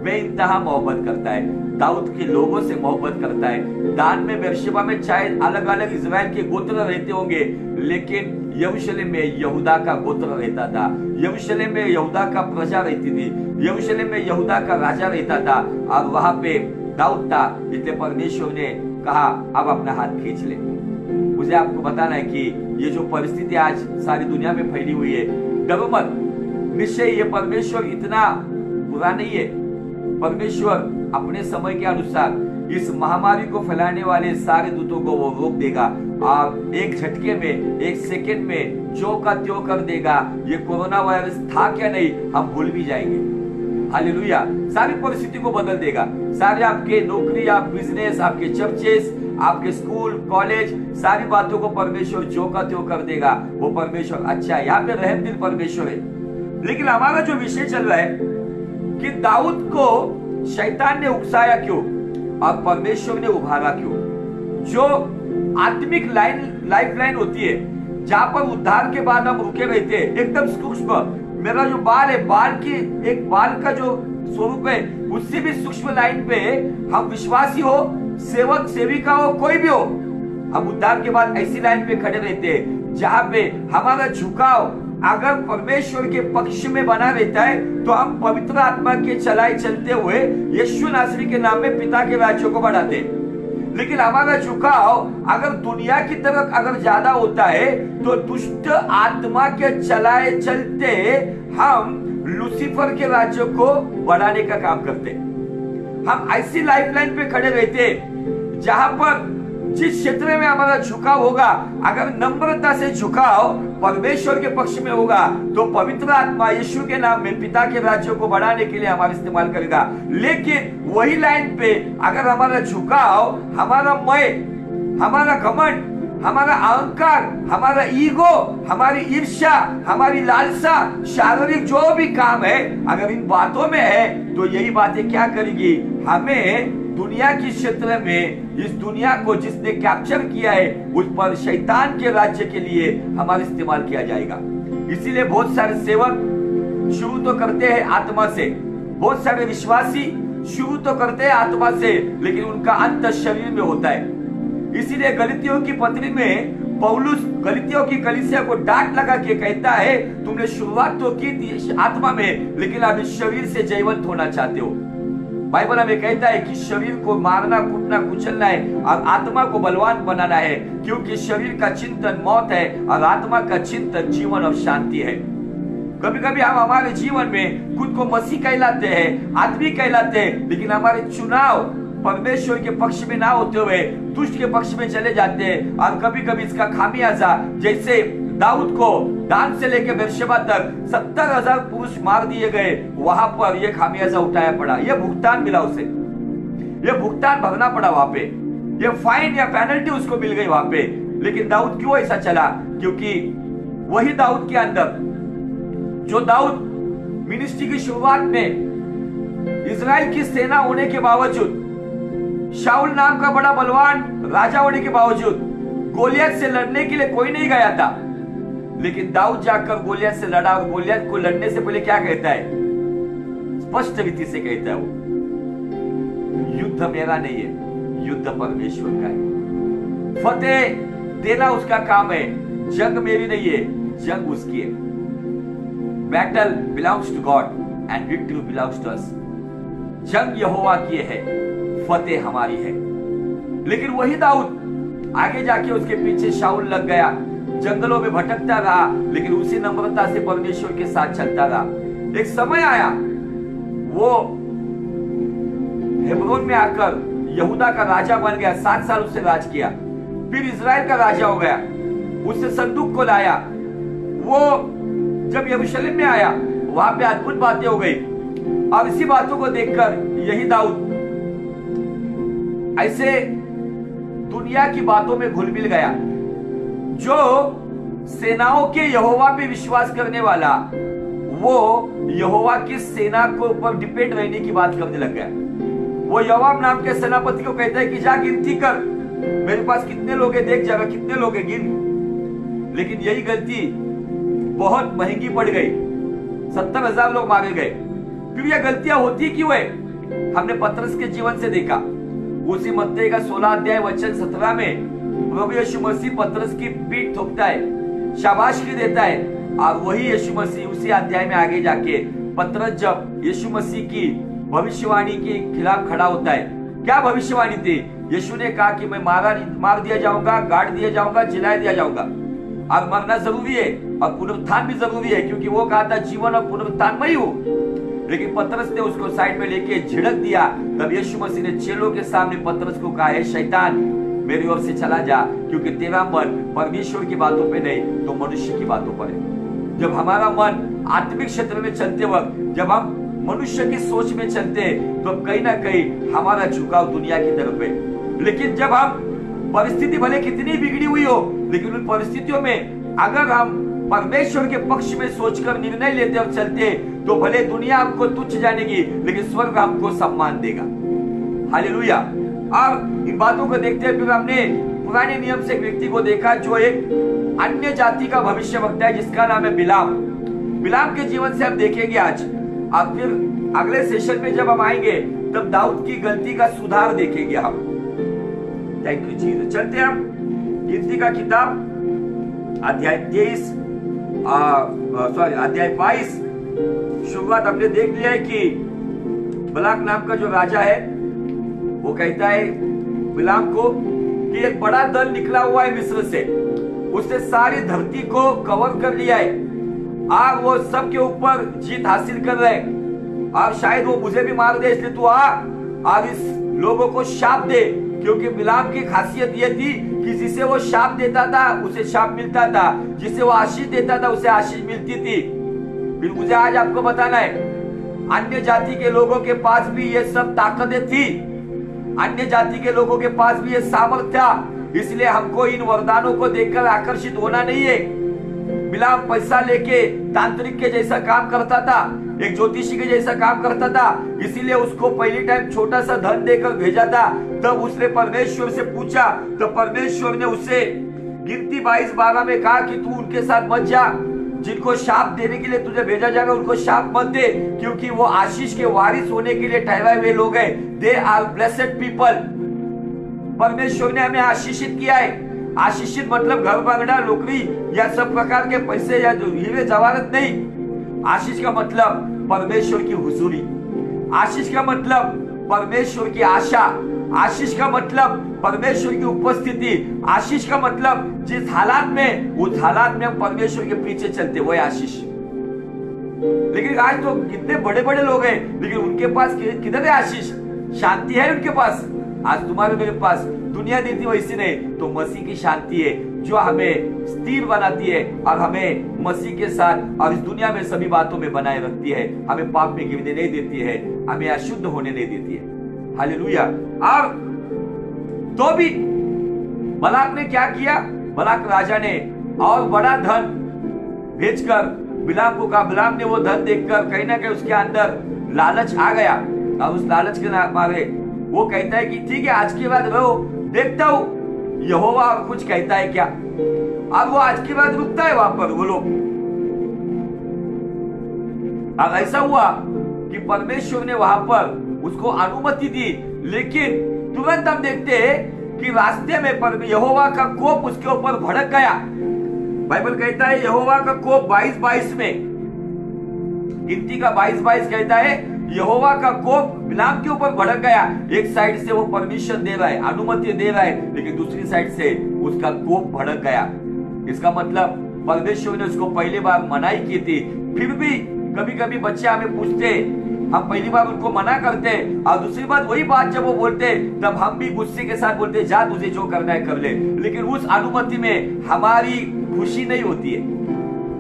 बेइंतहा मोहब्बत करता है, दाऊद के लोगों से मोहब्बत करता है। दान में बेर्शेबा में चाहे अलग अलग इस्राएल के गोत्र रहते होंगे, लेकिन यरूशलेम में यहूदा का गोत्र रहता था, यरूशलेम में यहूदा का प्रजा रहती थी, यरूशलेम में यहूदा का राजा रहता था, और वहां पे दाऊद था। इसलिए परमेश्वर ने कहा अब अपना हाथ खींच ले। मुझे आपको बताना है कि ये जो परिस्थिति आज सारी दुनिया में फैली हुई है, डरो मत, निश्चय ये परमेश्वर इतना बुरा नहीं है। परमेश्वर अपने समय के अनुसार इस महामारी को फैलाने वाले सारे दूतों को वो रोक देगा, और एक झटके में, एक सेकंड में जो का त्यों कर देगा। ये कोरोना वायरस था क्या नहीं हम भूल भी जाएंगे। हालेलुया, सारी परिस्थिति को बदल देगा। सारे आपके नौकरी, आप बिजनेस, आपके चर्चेस, आपके स्कूल, कॉलेज, सारी बातों को परमेश्वर जो का त्यों कर देगा। वो परमेश्वर अच्छा है, यहाँ पे रहम दिल परमेश्वर है। लेकिन हमारा जो विषय चल रहा है कि दाऊद को शैतान ने उकसाया क्यों और परमेश्वर ने उभारा क्यों? जो आत्मिक लाइफ लाइन होती है, जहां पर उद्धार के बाद हम रुके रहते हैं, एकदम सूक्ष्म, मेरा जो बाल है, एक बाल का जो स्वरूप है, उससे भी सूक्ष्म लाइन पे हम विश्वासी हो, सेवक सेविका हो, कोई भी हो, हम उद्धार के बाद ऐसी लाइन पे खड़े रहते हैं जहां पे हमारा झुकाव अगर परमेश्वर के पक्ष में बना रहता है, तो हम पवित्र आत्मा के चलाए चलते हुए यीशु नासरी के नाम में पिता के राज्य को बढ़ाते हैं। लेकिन हमारा झुकाव अगर दुनिया की तरफ अगर ज्यादा होता है, तो दुष्ट आत्मा के चलाए चलते हम लूसीफर के राज्य को बढ़ाने का काम करते। हम ऐसी लाइफलाइन पे खड़े रहते जहां पर जिस क्षेत्र में हमारा झुकाव होगा, अगर नम्रता से झुकाव परमेश्वर के पक्ष में होगा, तो पवित्र आत्मा यीशु के नाम में पिता के राज्य को बढ़ाने के लिए हमारा इस्तेमाल करेगा। लेकिन वही लाइन पे अगर हमारा झुकाव, हमारा मैं, हमारा घमंड, हमारा अहंकार, हमारा ईगो, हमारी ईर्ष्या, हमारी लालसा, शारीरिक जो भी काम है, अगर इन बातों में है, तो यही बातें क्या करेगी? हमें दुनिया के क्षेत्र में, इस दुनिया को जिसने कैप्चर किया है, उस पर शैतान के राज्य के लिए हमारा इस्तेमाल किया जाएगा। इसीलिए बहुत सारे सेवक शुरू तो करते हैं आत्मा से, बहुत सारे विश्वासी शुरू तो करते हैं आत्मा से, लेकिन उनका अंत शरीर में होता है। इसीलिए गलतियों की पत्री में पौलुस गलतियों की कलीसिया को डांट लगा के कहता है, तुमने शुरुआत तो की थी आत्मा में, लेकिन अब इस शरीर से जयवंत होना चाहते हो। बाइबल हमें कहता है कि शरीर को मारना, कूटना, कुचलना है और आत्मा को बलवान बनाना है, क्योंकि शरीर का चिंतन मौत है और आत्मा का चिंतन जीवन और शांति है। कभी कभी हम हमारे जीवन में खुद को मसीह कहलाते हैं, आदमी कहलाते हैं, लेकिन हमारे चुनाव परमेश्वर के पक्ष में ना होते हुए दुष्ट के पक्ष में चले जाते हैं। और कभी कभी इसका खामियाजा, जैसे दाऊद को दान से लेकर बेर्शेबा तक 70,000 पुरुष मार दिए गए, वहां पर यह खामियाजा उठाया पड़ा, यह भुगतान मिला उसे, यह भुगतान भरना पड़ा वहां पे, यह फाइन या पेनल्टी उसको मिल गई वहां पे। लेकिन दाऊद क्यों ऐसा चला? क्योंकि वही दाऊद के अंदर, जो दाऊद मिनिस्ट्री की शुरुआत में इजराइल की सेना होने के बावजूद, शाऊल नाम का बड़ा बलवान राजा होने के बावजूद गोलियत से लड़ने के लिए कोई नहीं गया था, लेकिन दाऊद जाकर गोलियत से लड़ा। और गोलियत को लड़ने से पहले क्या कहता है? स्पष्ट रीति से कहता है, वो युद्ध मेरा नहीं है, युद्ध परमेश्वर का है, फतेह देना उसका काम है, जंग मेरी नहीं है, जंग उसकी है। Battle belongs to God and victory belongs to us. जंग यहोवा की है, फतेह हमारी है। लेकिन वही दाऊद आगे जाके उसके पीछे शाऊल लग गया, जंगलों में भटकता रहा, लेकिन उसी नम्रता से परमेश्वर के साथ चलता रहा। एक समय आया, वो हेब्रोन में आकर यहूदा का राजा बन गया, 7 साल उससे राज किया। फिर इजराइल का राजा हो गया, उससे संदूक को लाया। वो जब यरूशलेम में आया, वहां पे अद्भुत बातें हो गई। अब इसी बातों को देखकर यही दाऊद ऐसे दुनिया की बातों में घुल मिल गया। जो सेनाओं के यहोवा पे विश्वास करने वाला, वो यहोवा की सेना को ऊपर डिपेंड रहने की बात करने लग गया। वो योआब नाम के सेनापति को कहता है कि जा गिनती कर, मेरे पास कितने लोग हैं, देख जाएगा कितने लोग हैं, गिन। लेकिन यही गलती बहुत महंगी पड़ गई, 70,000 लोग मारे गए। फिर ये गलतियां होती क्यों है? हमने पतरस के जीवन से देखा। उसी मत्ती का 16 अध्याय वचन 17 में प्रभु यीशु मसीह पतरस की पीठ ठोकता है, शाबाशी देता है। और वही यीशु मसीह उसी अध्याय में आगे जाके पतरस जब यीशु मसीह की भविष्यवाणी के खिलाफ खड़ा होता है, क्या भविष्यवाणी थी? यीशु ने कहा कि मैं मार दिया जाऊंगा, गाड़ दिया जाऊंगा, जिला दिया जाऊंगा, और मरना जरूरी है और पुनरुत्थान भी जरूरी है, क्योंकि वो कहा था जीवन और पुनरुत्थान मैं ही हूं। लेकिन पतरस ने उसको साइड में लेके झिड़क दिया। तब यीशु मसीह ने चेलों के सामने पतरस को कहा, है शैतान, मेरी ओर से चला जा, क्योंकि तेरा मन परमेश्वर की बातों पे नहीं तो मनुष्य की बातों पर है। जब हमारा मन आत्मिक क्षेत्र में चलते वक्त, जब हम मनुष्य की सोच में चलते हैं, तो कहीं ना कहीं हमारा झुकाव दुनिया की तरफ है। लेकिन जब हम परिस्थिति भले कितनी बिगड़ी हुई हो, लेकिन उन परिस्थितियों में अगर हम परमेश्वर के पक्ष में सोचकर निर्णय लेते और चलते, तो भले दुनिया हमको तुच्छ जानेगी, लेकिन स्वर्ग हमको सम्मान देगा। हालेलुया। और इन बातों को देखते हुए फिर हमने पुराने नियम से एक व्यक्ति को देखा जो एक अन्य जाति का भविष्यवक्ता है, जिसका नाम है बिलाम। बिलाम के जीवन से हम देखेंगे आज, और फिर अगले सेशन में जब हम आएंगे तब दाऊद की गलती का सुधार देखेंगे हम। थैंक यू जी। चलते हैं हम गिनती का किताब अध्याय 22 शुरुआत हमने देख लिया है कि बलाक नाम का जो राजा है, वो कहता है बिलाम को कि एक बड़ा दल निकला हुआ है मिस्र से, उसने सारी धरती को कवर कर लिया है, और वो सबके ऊपर जीत हासिल कर रहे हैं, और शायद वो मुझे भी मार दे, इसलिए तू आ और इस लोगों को शाप दे। क्योंकि बिलाम की खासियत यह थी कि जिसे वो शाप देता था उसे शाप मिलता था, जिसे वो आशीष देता था उसे आशीष मिलती थी। फिर मुझे आज आपको बताना है, अन्य जाति के लोगों के पास भी ये सब ताकतें थी, अन्य जाति के लोगों के पास भी ये सामर्थ्य था। इसलिए हमको इन वरदानों को देखकर आकर्षित होना नहीं है। बिलाम पैसा लेके तांत्रिक के जैसा काम करता था, एक ज्योतिषी के जैसा काम करता था, इसीलिए उसको पहली टाइम छोटा सा धन देकर भेजा था। तब उसने परमेश्वर से पूछा, तो परमेश्वर ने उसे गिनती 22:12 में कहा कि तू उनके साथ मत जा, जिनको शाप देने के लिए तुझे भेजा जाएगा उनको शाप मत दे, क्योंकि वो आशीष के वारिस होने के लिए ठहराए हुए लोग हैं। They are blessed people. परमेश्वर ने हमें आशीषित किया है। आशीषित मतलब घर बंगला, नौकरी या सब प्रकार के पैसे या हीरे जवाहरत नहीं। आशीष का मतलब परमेश्वर की हुजूरी, आशीष का मतलब परमेश्वर की आशा, आशीष का मतलब परमेश्वर की उपस्थिति, आशीष का मतलब जिस हालात में, उस हालात में हम परमेश्वर के पीछे चलते, वो है आशीष। लेकिन आज तो कितने बड़े बड़े लोग हैं, लेकिन उनके पास किधर है आशीष? शांति है उनके पास? आज तुम्हारे मेरे पास दुनिया देती वैसी नहीं, तो मसीह की शांति है जो हमें स्थिर बनाती है और हमें मसीह के साथ और इस दुनिया में सभी बातों में बनाए रखती है। हमें पाप में गिरने नहीं देती है, हमें अशुद्ध होने नहीं देती है। हालेलुया। और तो भी बलाक ने क्या किया? बलाक राजा ने और बड़ा धन भेजकर बिलाम को कहा। बिलाम ने वो धन देखकर कहीं ना कहीं उसके अंदर लालच आ गया, और उस लालच के मारे वो कहता है कि ठीक है, आज के बाद रहो, देखता हूं यहोवा और कुछ कहता है क्या। अब वो आज के बाद रुकता है वहां पर वो लोग। अब ऐसा हुआ कि परमेश्वर ने वहां पर उसको अनुमति दी, लेकिन तुरंत हम देखते हैं कि रास्ते में यहोवा का कोप उसके ऊपर भड़क गया। बाइबल कहता है यहोवा का कोप 22:22 में, गिनती का 22:22 कहता है यहोवा का कोप बिलाम के ऊपर भड़क गया। एक साइड से वो परमिशन दे रहा है, अनुमति दे रहा है, लेकिन दूसरी साइड से उसका कोप भड़क गया। इसका मतलब परमेश्वर ने उसको पहली बार मनाही की थी। फिर भी कभी कभी बच्चे हमें पूछते, हम पहली बार उनको मना करते और दूसरी बार वही बात जब वो बोलते तब हम भी गुस्से के साथ बोलते, जा तुझे जो करना है कर ले। लेकिन उस अनुमति में हमारी खुशी नहीं होती है।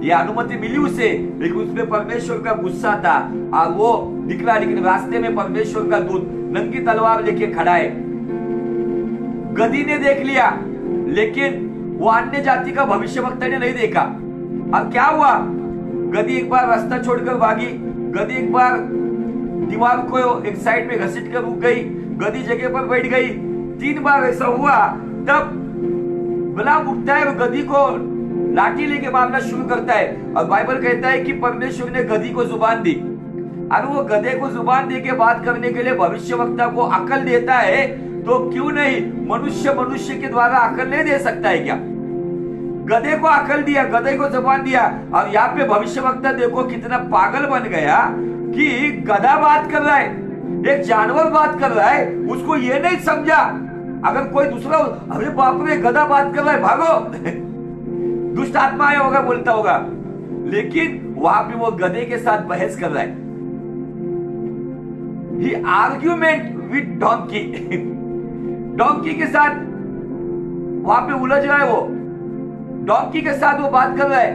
ये अनुमति मिली उसे, लेकिन उसमें परमेश्वर का गुस्सा था और वो निकला। लेकिन रास्ते में परमेश्वर का दूत नंगी तलवार लेके खड़ा है। गधी ने देख लिया, लेकिन वो अन्य जाति का भविष्यवक्ता ने नहीं देखा। अब क्या हुआ, गधी एक बार रास्ता छोड़कर भागी। गधी एक बार दीवार को एक साइड में घसीट कर रुक गई। गधी जगह पर बैठ गई। 3 बार ऐसा हुआ, तब बिलाम उठता है और गधी को लाठी लेके मारना शुरू करता है। और बाइबल कहता है कि परमेश्वर ने गधी को जुबान दी। और वो गधे को जुबान दे के बात करने के लिए भविष्यवक्ता को अकल देता है, तो क्यों नहीं मनुष्य के द्वारा अकल नहीं दे सकता है क्या? गधे को अकल दिया, गधे को जुबान दिया। और यहाँ पे भविष्यवक्ता देखो कितना पागल बन गया कि गधा बात कर रहा है, एक जानवर बात कर रहा है, उसको ये नहीं समझा। अगर कोई दूसरा, अरे बाप रे गधा बात कर रहा है, भागो दुष्ट आत्मा आया होगा, बोलता होगा। लेकिन वहां पे वो गधे के साथ बहस कर रहा है। ही आर्ग्यूमेंट विद डोंकी डोंकी के साथ वहां पे उलझ रहा है। वो डोंकी के साथ वो बात कर रहा है।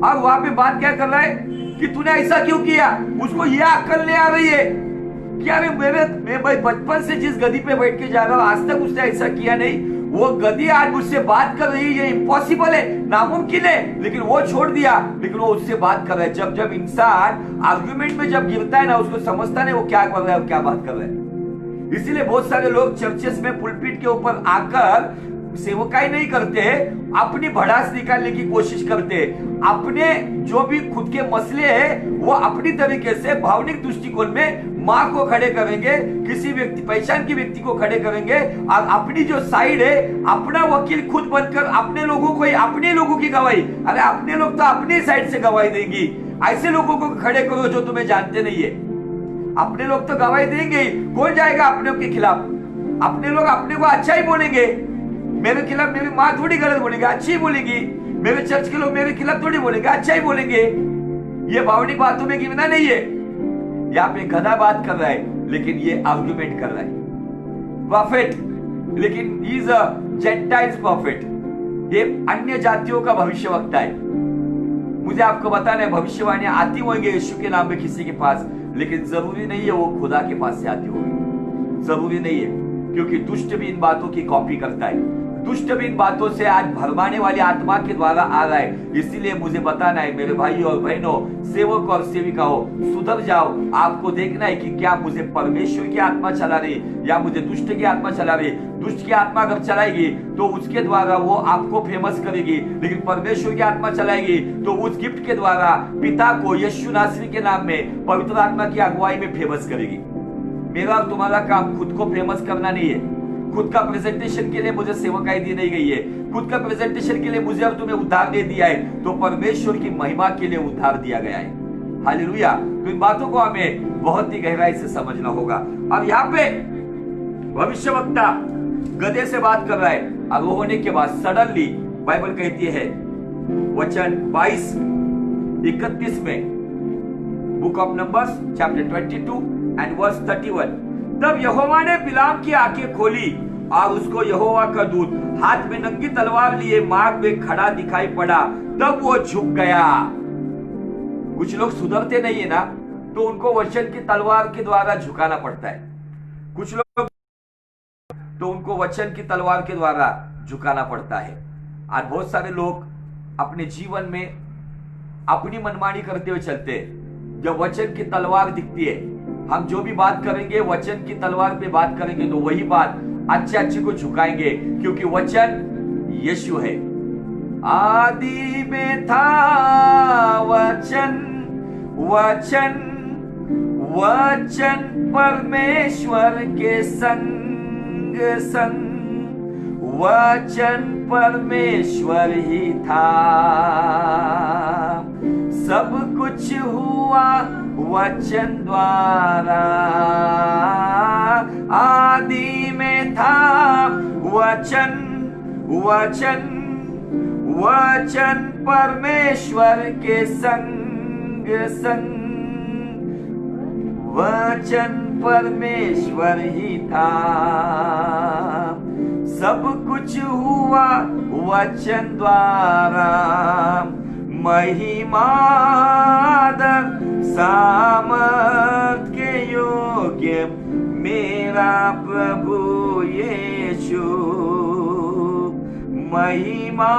और वहां पे बात क्या कर रहा है कि तूने ऐसा क्यों किया? उसको ये अक्ल नहीं आ रही है कि अरे मैं भाई बचपन से जिस गधी पे बैठ के जा रहा हूं, आज तक उसने ऐसा किया नहीं। वो गधी आज मुझसे बात कर रही है, ये इम्पॉसिबल है, नामुमकिन है, लेकिन वो छोड़ दिया। लेकिन वो उससे बात कर रहा है। जब इंसान आर्ग्यूमेंट में जब गिरता है ना, उसको समझता नहीं वो क्या कर रहा है, क्या बात कर रहा है। इसीलिए बहुत सारे लोग चर्चेस में पुलपिट के ऊपर आकर सेवकाई नहीं करते, अपनी भड़ास निकालने की कोशिश करते, अपने जो भी खुद के मसले हैं वो अपनी तरीके से भावनिक दृष्टिकोण में माँ को खड़े करेंगे, किसी व्यक्ति पहचान के व्यक्ति को खड़े करेंगे, और अपनी जो साइड है अपना वकील खुद बनकर अपने लोगों को, अपने लोगों की गवाही, अरे अपने लोग तो अपनी साइड से गवाही देंगी। ऐसे लोगों को खड़े करो जो तुम्हें जानते नहीं है। अपने लोग तो गवाही देंगे ही, कौन जाएगा अपने के खिलाफ? अपने लोग अपने को अच्छा ही बोलेंगे। मेरे खिलाफ मेरी माँ थोड़ी गलत बोलेगी, अच्छी ही बोलेगी। मेरे चर्च के लोग मेरे खिलाफ थोड़ी बोलेंगे, अच्छा ही बोलेंगे। ये भावनिक बातों में गिरना नहीं है। यहाँ पे गधा बात कर रहा है, लेकिन ये आर्ग्यूमेंट कर रहा है। प्रॉफिट, लेकिन he is a Gentiles profit. ये अन्य जातियों का भविष्यवक्ता है। मुझे आपको बताना है, भविष्यवाणियां आती होंगी यीशु के नाम में किसी के पास, लेकिन जरूरी नहीं है वो खुदा के पास से आती होगी। जरूरी नहीं है, क्योंकि दुष्ट भी इन बातों की कॉपी करता है। दुष्ट भी इन बातों से आज भरमाने वाली आत्मा के द्वारा आ रहा है। इसीलिए मुझे बताना है मेरे भाइयों और बहनों, सेवक और सेविकाओं, सुधर जाओ। आपको देखना है कि क्या मुझे परमेश्वर की आत्मा चला रही या मुझे दुष्ट की आत्मा चला रही। दुष्ट की आत्मा अगर चलाएगी तो उसके द्वारा वो आपको फेमस करेगी, लेकिन परमेश्वर की आत्मा चलाएगी तो उस गिफ्ट के द्वारा पिता को यीशु नासरी के नाम में पवित्र आत्मा की अगुवाई में फेमस करेगी। मेरा और तुम्हारा काम खुद को फेमस करना नहीं है। खुद का प्रेजेंटेशन के लिए मुझे सेवकाई दी नहीं गई है। खुद का प्रेजेंटेशन के लिए मुझे और तुम्हें उद्धार दे दिया है, तो परमेश्वर की महिमा के लिए उद्धार दिया गया है। हालेलुया। तो इन बातों को हमें बहुत ही गहराई से समझना होगा। अब यहाँ पे भविष्यवक्ता गधे से बात कर रहा है, और वो होने के बाद सडनली बाइबल कहती है वचन 22-31 में, book of Numbers chapter 22 and verse 31, तब यहोवा ने बिलाम की आंखें खोली और उसको यहोवा का दूत हाथ में नंगी तलवार लिए मार्ग में खड़ा दिखाई पड़ा। तब वो झुक गया। कुछ लोग सुधरते नहीं है ना, तो उनको वचन की तलवार के द्वारा झुकाना पड़ता है। कुछ लोग तो उनको वचन की तलवार के द्वारा झुकाना पड़ता है। आज बहुत सारे लोग अपने जीवन में अपनी मनमानी करते हुए चलते हैं। जब वचन की तलवार दिखती है, हम जो भी बात करेंगे वचन की तलवार पे बात करेंगे, तो वही बात अच्छे को झुकाएंगे, क्योंकि वचन यीशु है। आदि में था वचन, वचन वचन परमेश्वर के संग संग, वचन परमेश्वर ही था। सब कुछ हुआ वचन द्वारा, आदि में था वचन, वचन वचन परमेश्वर के संग संग, वचन परमेश्वर ही था। सब कुछ हुआ वचन द्वारा, महिमा सामर्थ के योग्य मेरा प्रभु यीशु, महिमा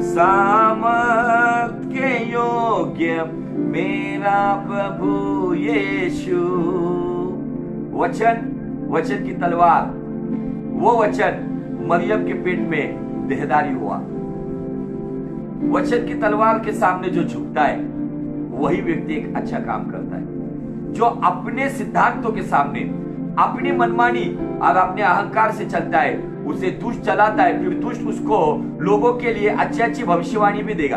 सामर्थ के योग्य मेरा प्रभु यीशु। वचन, वचन की तलवार, वो वचन मरियम के पेट में देहधारी हुआ। वचन की तलवार के सामने जो झुकता है वही व्यक्ति एक अच्छा काम करता है। जो अपने सिद्धांतों के सामने अपनी मनमानी और अपने अहंकार से चलता है उसे दुष्ट चलाता है, फिर दुष्ट उसको लोगों के लिए अच्छी अच्छी भविष्यवाणी भी देगा,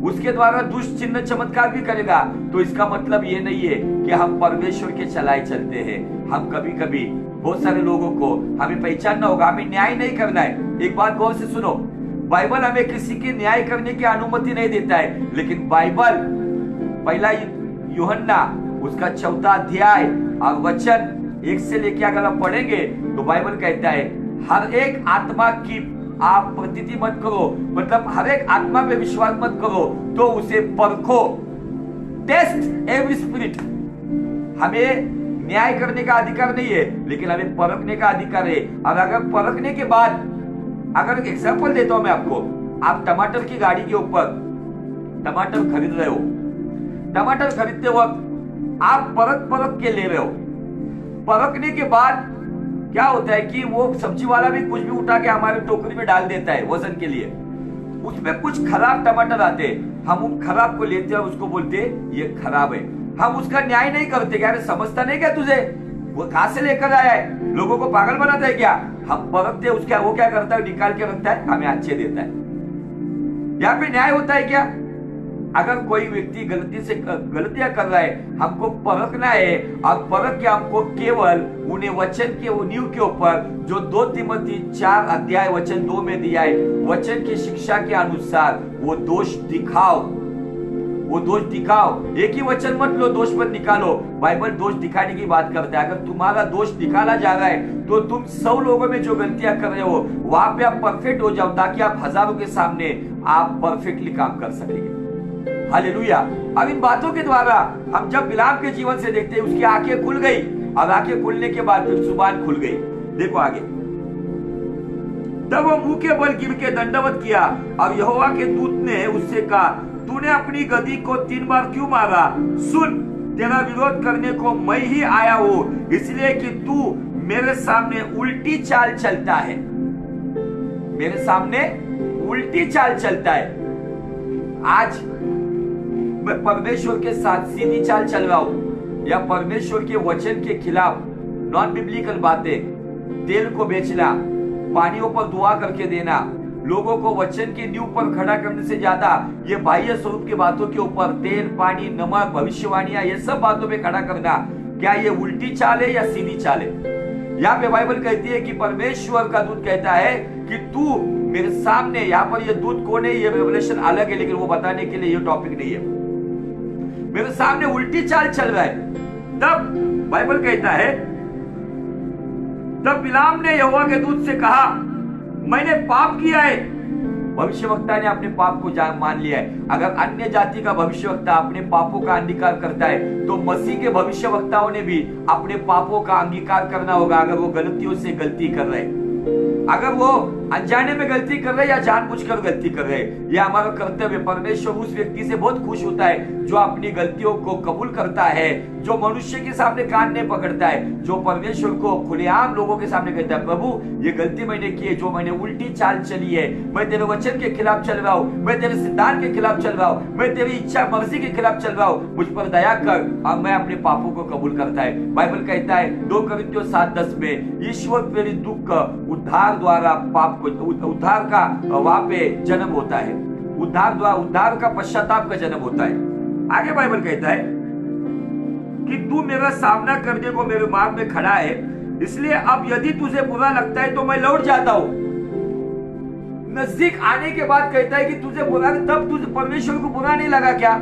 उसके द्वारा दुष्ट चिन्ह चमत्कार भी करेगा। तो इसका मतलब ये नहीं है कि हम परमेश्वर के चलाए चलते हैं। हम कभी कभी बहुत सारे लोगों को हमें पहचानना होगा, हमें न्याय नहीं करना है। एक बात गौर से सुनो, बाइबल हमें किसी की न्याय करने की अनुमति नहीं देता है, लेकिन बाइबल पहला यूहन्ना उसका 4 अध्याय और वचन 1 से लेकर अगर आप पढ़ेंगे तो बाइबल कहता है हर एक आत्मा की आप प्रतीति मत करो, मतलब हर एक आत्मा पे विश्वास मत करो, तो उसे परखो, टेस्ट एवरी स्पिरिट। हमें न्याय करने का अधिकार नहीं है, लेकिन हमें परखने का अधिकार है। और अगर परखने के बाद, अगर एग्जांपल देता हूं मैं आपको, आप टमाटर की गाड़ी के ऊपर टमाटर खरीद रहे हो, टमाटर खरीदते वक्त आप परख के ले रहे हो। परखने के बाद क्या होता है कि वो सब्जी वाला भी कुछ भी उठा के हमारे टोकरी में डाल देता है वजन के लिए, उसमें कुछ खराब टमाटर आते हैं, हम उन खराब को लेते हैं और उसको बोलते हैं ये खराब है। हम उसका न्याय नहीं करते, क्या समझता नहीं क्या तुझे, वो कहां से लेकर आया है, लोगों को पागल बनाता है क्या। हम परखते हैं उसका, वो क्या करता है निकाल के रखता है, हमें अच्छे देता है। यहाँ पे न्याय होता है क्या। अगर कोई व्यक्ति गलतियां कर रहा है, हमको परखना है, और परख के हमको केवल उन्हें वचन के नींव के ऊपर जो 2 तिमोथी 4 अध्याय वचन 2 में दिया है, वचन की शिक्षा के अनुसार वो दोष दिखाओ, वो दोष दिखाओ। एक ही वचन मत लो, दोष मत निकालो। बाइबल दोष दिखाने की बात करता है। अगर तुम्हारा दोष निकाला जा रहा है तो तुम 100 लोगों में जो गलतियां कर रहे हो वहां पे आप परफेक्ट हो जाओ, ताकि आप हजारों के सामने आप परफेक्टली काम कर सकेंगे। हालेलुया। अब इन बातों के द्वारा हम जब बिलाम के जीवन से देखते हैं, उसकी आंखें खुल गई, और आंखें खुलने के बाद फिर जुबान खुल गई। देखो आगे, तब वो मुंह के बल गिर के दंडवत किया, और यहोवा के दूत ने उससे कहा, तूने अपनी गदी को 3 बार क्यों मारा? सुन, तेरा विरोध करने को मैं ही आया हूं, इसलिए कि तू मेरे सामने उल्टी चाल चलता है, मेरे सामने उल्टी चाल चलता है। आज मैं परमेश्वर के साथ सीधी चाल चल रहा हूं, या परमेश्वर के वचन के खिलाफ नॉन बिब्लिकल बातें, तेल को बेचना, पानियों पर दुआ करके देना, लोगों को वचन की नींव पर खड़ा करने से ज्यादा ये बाह्य स्वरूप की बातों के ऊपर, तेल, पानी, नमक, भविष्यवाणियां, ये सब बातों पे खड़ा करना, क्या ये उल्टी चाल है या सीधी चाल है? यहाँ पे बाइबल कहती है कि परमेश्वर का दूत कहता है कि तू मेरे सामने, यहाँ पर ये दूत कौन है ये रेवलेशन अलग है, लेकिन वो बताने के लिए ये टॉपिक नहीं है। मेरे सामने उल्टी चाल चल रहा है। तब बाइबल कहता है, तब बिलाम ने यहोवा के दूत से कहा, मैंने पाप किया है। भविष्यवक्ता ने अपने पाप को मान लिया है। अगर अन्य जाति का भविष्यवक्ता अपने पापों का अंगीकार करता है, तो मसीह के भविष्यवक्ताओं ने भी अपने पापों का अंगीकार करना होगा। अगर वो गलतियों से गलती कर रहे, अगर वो अनजाने में गलती कर रहे या जानबूझकर गलती कर रहे, यह हमारा कर्तव्य। परमेश्वर उस व्यक्ति से बहुत खुश होता है जो अपनी गलतियों को कबूल करता है, जो मनुष्य के सामने कान नहीं पकड़ता है, जो परमेश्वर को खुलेआम लोगों के सामने कहता है, प्रभु ये गलती मैंने की है, जो मैंने उल्टी चाल चली है, मैं तेरे वचन के खिलाफ चल रहा हूँ, मैं तेरे सिद्धांत के खिलाफ चल रहा हूँ, मैं तेरी इच्छा मर्जी के खिलाफ चल रहा हूँ, मुझ पर दया कर। और मैं अपने पापों को कबूल करता है। बाइबल कहता है 2 कोरिन्थियों 7:10 में, ईश्वर प्रेरित दुख उद्धार द्वारा पाप को, उद्धार का वहां पे जन्म होता है। उद्धार का पश्चाताप का जन्म होता है। आगे बाइबल कहता है कि तू मेरा सामना करने को मेरे मार्ग में खड़ा है, इसलिए अब यदि तुझे बुरा लगता है तो मैं लौट जाता हूं। नजदीक आने के बाद कहता है कि तुझे बुरा, तब तुझे परमेश्वर को बुरा नहीं लगा क्या?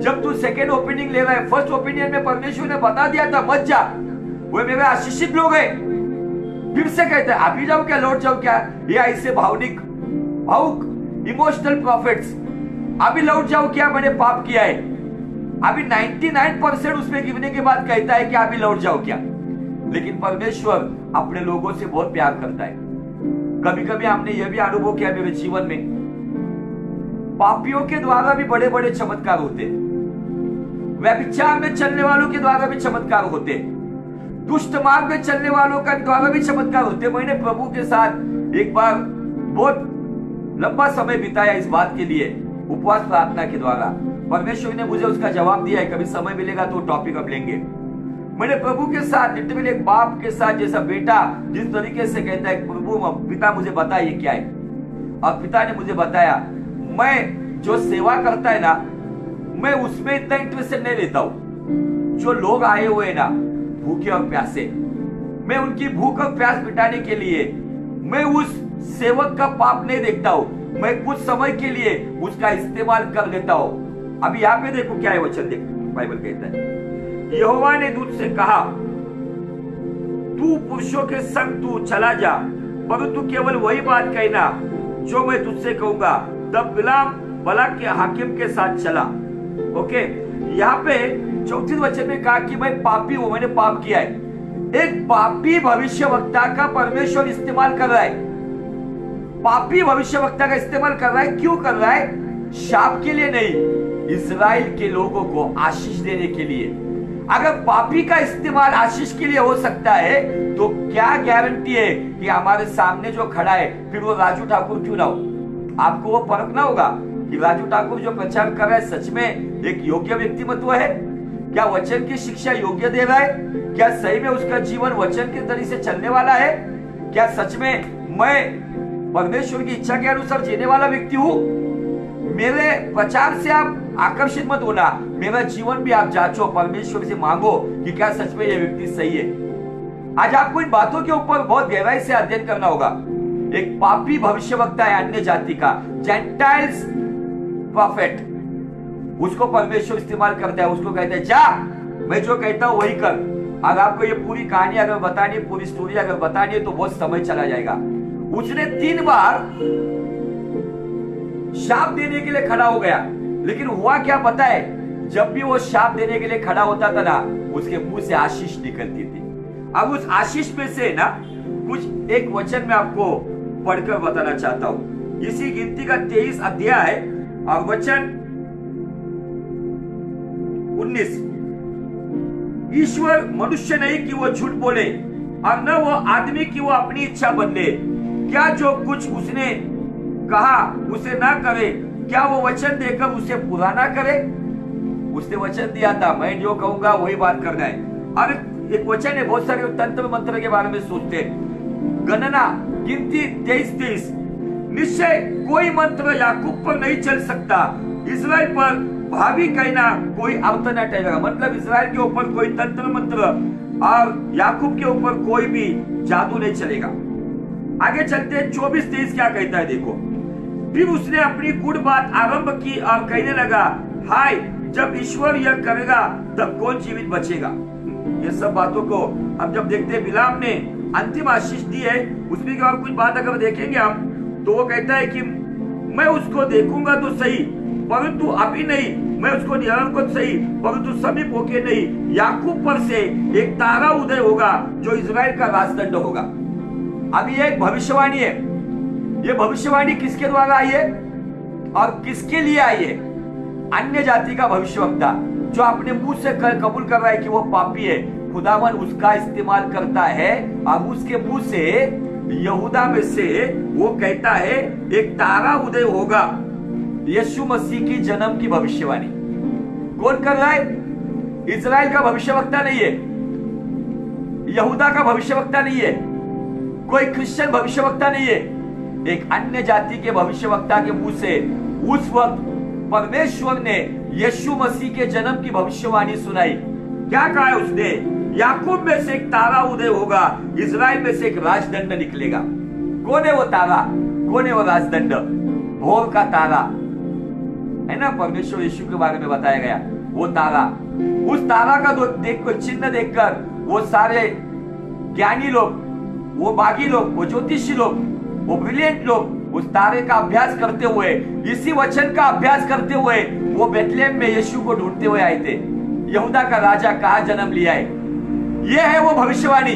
जब तू सेकेंड ओपिनियन ले रहा है, फर्स्ट ओपिनियन में परमेश्वर ने बता दिया था मत जा, वो मेरे आशीषित लोग हैं। फिर से कहता है अभी जाओ क्या, लौट जाओ क्या? ये ऐसे भावुक इमोशनल प्रॉफिट्स, अभी लौट जाओ क्या, मैंने पाप किया है। अभी 99% उसमें गिरने के बाद कहता है कि अभी लौट जाओ क्या। लेकिन परमेश्वर अपने लोगों से बहुत प्यार करता है। कभी कभी हमने यह भी अनुभव किया मेरे जीवन में, पापियों के द्वारा भी बड़े बड़े चमत्कार होते, व्यभिचार में चलने वालों के द्वारा भी चमत्कार होते, दुष्ट मार्ग में चलने वालों का द्वारा भी चमत्कार होते। मैंने प्रभु के साथ एक बार बहुत लंबा समय बिताया इस बात के लिए, उपवास प्रार्थना के द्वारा। परमेश्वर ने मुझे उसका जवाब दिया है, कभी समय मिलेगा तो टॉपिक अब लेंगे। मैंने प्रभु के साथ लिटरली एक बाप के साथ जैसा बेटा जिस तरीके से कहता है प्रभु पिता मुझे बता ये क्या है, और पिता ने मुझे बताया। मैं जो सेवा करता है ना, मैं उसमें इतना इंटरेस्ट नहीं लेता हूं। जो लोग आए हुए हैं ना भूखे और प्यासे, मैं उनकी भूख और प्यास मिटाने के लिए मैं उस सेवक का पाप नहीं देखता हूं, मैं कुछ समय के लिए उसका इस्तेमाल कर लेता हूं। अभी यहाँ पे देखो क्या है वचन, देखो बाइबल कहता है यहोवा ने दूत से कहा तू पुरुषों के संग तू चला जा, परंतु केवल वही बात कहना जो मैं तुझसे कहूंगा। तब बिलाम बलाक के हाकिम के साथ चला। ओके, यहाँ पे 34 वचन में कहा कि मैं पापी हूं, मैंने पाप किया है। एक पापी भविष्यवक्ता का परमेश्वर इस्तेमाल कर रहा है, पापी भविष्यवक्ता का इस्तेमाल कर रहा है। क्यों कर रहा है? शाप के लिए नहीं, इस्राएल के लोगों को आशीष देने के लिए। अगर पापी का इस्तेमाल आशीष के लिए हो सकता है तो क्या गारंटी है कि हमारे सामने जो खड़ा है फिर वो राजू ठाकुर क्यों ना हो? आपको वो परख ना होगा कि राजू ठाकुर जो प्रचार कर रहा है सच में एक योग्य व्यक्तिमत्व है? क्या वचन की शिक्षा योग्य दे रहा है? क्या सही में उसका जीवन वचन के तरीके से चलने वाला है? क्या सच में मैं परमेश्वर की इच्छा के अनुसार जीने वाला व्यक्ति हूं? मेरे प्रचार से आप आकर्षित मत होना, मेरा जीवन भी आप जांचो, परमेश्वर से मांगो कि क्या सच में यह व्यक्ति सही है। आज आपको इन बातों के ऊपर बहुत गहराई से अध्ययन करना होगा। एक पापी भविष्यवक्ता है अन्य जाति का, जेंटाइल्स प्रॉफिट, उसको परमेश्वर इस्तेमाल करता है। उसको कहता है जा, मैं जो कहता हूं वही कर। अगर आपको ये पूरी कहानी अगर बतानी, पूरी स्टोरी अगर बतानी है तो बहुत समय चला जाएगा। उसने 3 बार शाप देने के लिए खड़ा हो गया, लेकिन हुआ क्या पता है? जब भी वो शाप देने के लिए खड़ा होता था ना, उसके मुंह से आशीष निकलती थी। अब उस आशीष में से ना कुछ एक वचन में आपको पढ़कर बताना चाहता हूं। इसी गिनती का 23 अध्याय और वचन 19। ईश्वर मनुष्य नहीं कि वो झूठ बोले, और न वो आदमी की वो अपनी इच्छा बदले। क्या जो कुछ उसने कहा उसे ना करे, क्या वो वचन देकर उसे पूरा ना करे? उसने वचन दिया था मैं जो कहूंगा वही बात करना है। और एक वचन है, बहुत सारे तंत्र मंत्र के बारे में सोचते हैं। गणना गिनती 23 निश्चय कोई मंत्र याकूब पर नहीं चल सकता, इस्राएल पर भावी कहना कोई अर्थ न ठहरेगा। मतलब इस्राएल के ऊपर कोई तंत्र मंत्र और याकूब के ऊपर कोई भी जादू नहीं चलेगा। आगे चलते हैं 24-23 क्या कहता है देखो। फिर उसने अपनी गुड़ बात आरंभ की और कहने लगा हाय, जब ईश्वर यह करेगा तब कौन जीवित बचेगा? ये सब बातों को अब जब देखते हैं बिलाम ने अंतिम आशीष दी है, उसमें और कुछ बात अगर देखेंगे हम तो वो कहता है कि मैं उसको देखूंगा तो सही, परंतु अभी नहीं, मैं उसको निरंकुश सही परंतु समीप होके नहीं। याकूब पर से एक तारा उदय होगा जो इजराइल का राजदंड होगा। अभी ये एक भविष्यवाणी है। ये भविष्यवाणी किसके द्वारा आई है और किसके लिए आई है? अन्य जाति का भविष्यवक्ता जो अपने मुंह से कबूल कर रहा है कि वो पापी है, खुदावन उसका इस्तेमाल करता है। अब उसके मुंह से यहूदा में से वो कहता है एक तारा उदय होगा। यीशु मसीह की जन्म की भविष्यवाणी कौन कर रहा है? इजराइल का भविष्यवक्ता नहीं है, यहूदा का भविष्यवक्ता नहीं है, कोई क्रिश्चियन भविष्यवक्ता नहीं है। एक अन्य जाति के भविष्यवक्ता के मुंह से उस वक्त परमेश्वर ने यीशु मसीह के जन्म की भविष्यवाणी सुनाई। क्या कहा है उसने? याकूब में से एक तारा उदय होगा, इजराइल में से एक राजदंड निकलेगा। कौन है वो तारा? कौन है वो राजदंड? भोर का तारा है ना, परमेश्वर यीशु के बारे में बताया गया। वो तारा, उस तारा का चिन्ह देखकर वो सारे ज्ञानी लोग, वो बागी लोग, वो ज्योतिषी लोग, वो ब्रिलियंट लोग उस तारे का अभ्यास करते हुए, इसी वचन का अभ्यास करते हुए वो बेथलेहम में यीशु को ढूंढते हुए आए थे। यहूदा का राजा कहाँ जन्म लिया है? ये है वो भविष्यवाणी।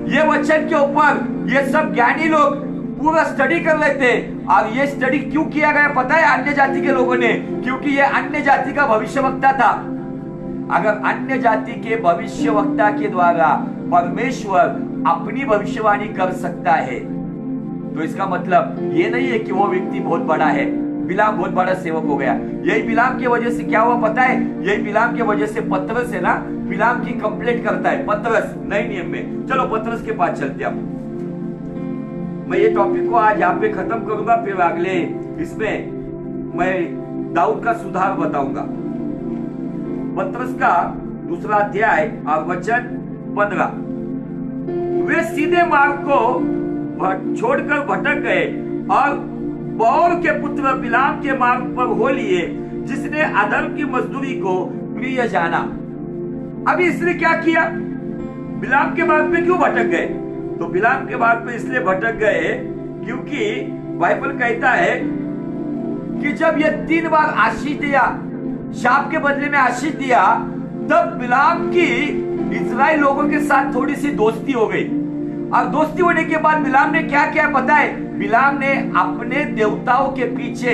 ये वचन के ऊपर ये सब ज्ञानी लोग पूरा स्टडी कर रहे थे। और ये स्टडी क्यों किया गया पता है? अन्य जाति के लोगों ने, क्योंकि ये अन्य जाति का भविष्यवक्ता था। अगर अन्य जाति के भविष्यवक्ता के द्वारा परमेश्वर अपनी भविष्यवाणी कर सकता है, तो इसका मतलब ये नहीं है कि वो व्यक्ति बहुत बड़ा है। बिलाम बहुत बड़ा सेवक हो गया। यही बिलाम की वजह से क्या हुआ पता है? यही बिलाम की वजह से पतरस है ना, बिलाम की कंप्लेंट करता है। पतरस नए नियम में, चलो पतरस के पास चलते हैं। मैं ये टॉपिक को आज यहाँ पे खत्म करूंगा, फिर अगले इसमें मैं दाऊद का सुधार बताऊंगा। पतरस का दूसरा अध्याय और वचन 15। वे सीधे मार्ग को छोड़कर भटक गए और बौर के पुत्र बिलाम के मार्ग पर हो लिए, जिसने अधर्म की मजदूरी को प्रिय जाना। अभी इसने क्या किया? बिलाम के मार्ग पे क्यों भटक गए? तो बिलाम के मार्ग पे इसलिए भटक गए क्योंकि बाइबल कहता है कि जब ये 3 बार आशीष दिया, शाप के बदले में आशीष दिया, तब बिलाम की इजराइल लोगों के साथ थोड़ी सी दोस्ती हो गई। और दोस्ती होने के बाद बिलाम ने क्या किया पता है? बिलाम ने अपने देवताओं के पीछे,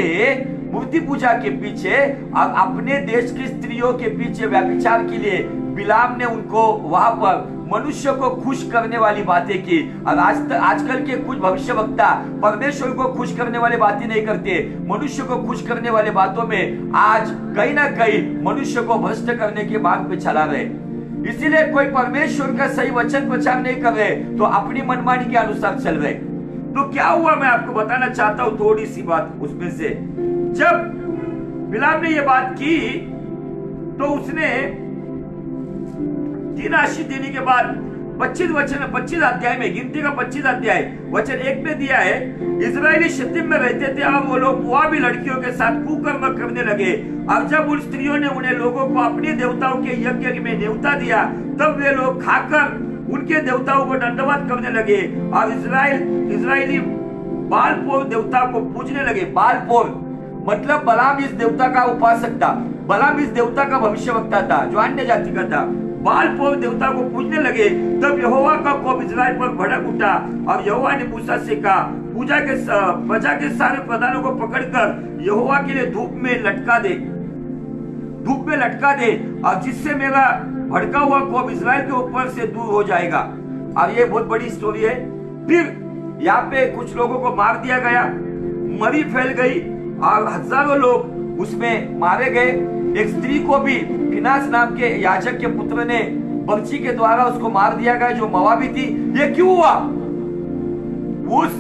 मूर्ति पूजा के पीछे और अपने देश की स्त्रियों के पीछे व्यभिचार के लिए बिलाम ने उनको वहां पर मनुष्य को खुश करने वाली बातें की। और आजकल के कुछ भविष्यवक्ता परमेश्वर को खुश करने वाली बातें नहीं करते, मनुष्य को खुश करने वाले बातों में आज कहीं ना कहीं मनुष्य को भ्रष्ट करने के मार्ग पे चला रहे। इसीलिए कोई परमेश्वर का सही वचन प्रचार नहीं कर रहे, तो अपनी मनमानी के अनुसार चल रहे। तो क्या हुआ मैं आपको बताना चाहता हूं थोड़ी सी बात उसमें से। जब बिलाम ने ये बात की तो उसने 3 आशीष देने के बाद 25 अध्याय में, गिनती का 25 अध्याय वचन 1 में दिया है, इजरायली शित्तीम में रहते थे और वो लोग वहां भी लड़कियों के साथ कुकर्म करने लगे। और जब उन स्त्रियों ने उन्हें लोगों को अपने देवताओं के यज्ञ में न्योता दिया, तब वे लोग खाकर उनके देवताओं को दंडवत करने लगे और इजरायली बालपोर देवता को पूजने लगे। बालपोर मतलब बलाम इस देवता का उपासक था, बलाम इस देवता का भविष्यवक्ता था जो अन्य जाति का था। बालपोर देवता को पूजने लगे, तब यहोवा का कोप इजराइल पर भड़क उठा और यहोवा ने मूसा से कहा, प्रजा के सारे प्रधानों को पकड़कर यहोवा के लिए धूप में लटका दे और जिससे मेरा भड़का हुआ कोप इजराइल के ऊपर से दूर हो जाएगा। और ये बहुत बड़ी स्टोरी है। फिर यहाँ पे कुछ लोगों को मार दिया गया, मरी फैल गई और हजारों लोग उसमें मारे गए। एक स्त्री को भी फिनास नाम के याजक के पुत्र ने बर्छी के द्वारा उसको मार दिया गया, जो मवाबी थी। ये क्यों हुआ? उस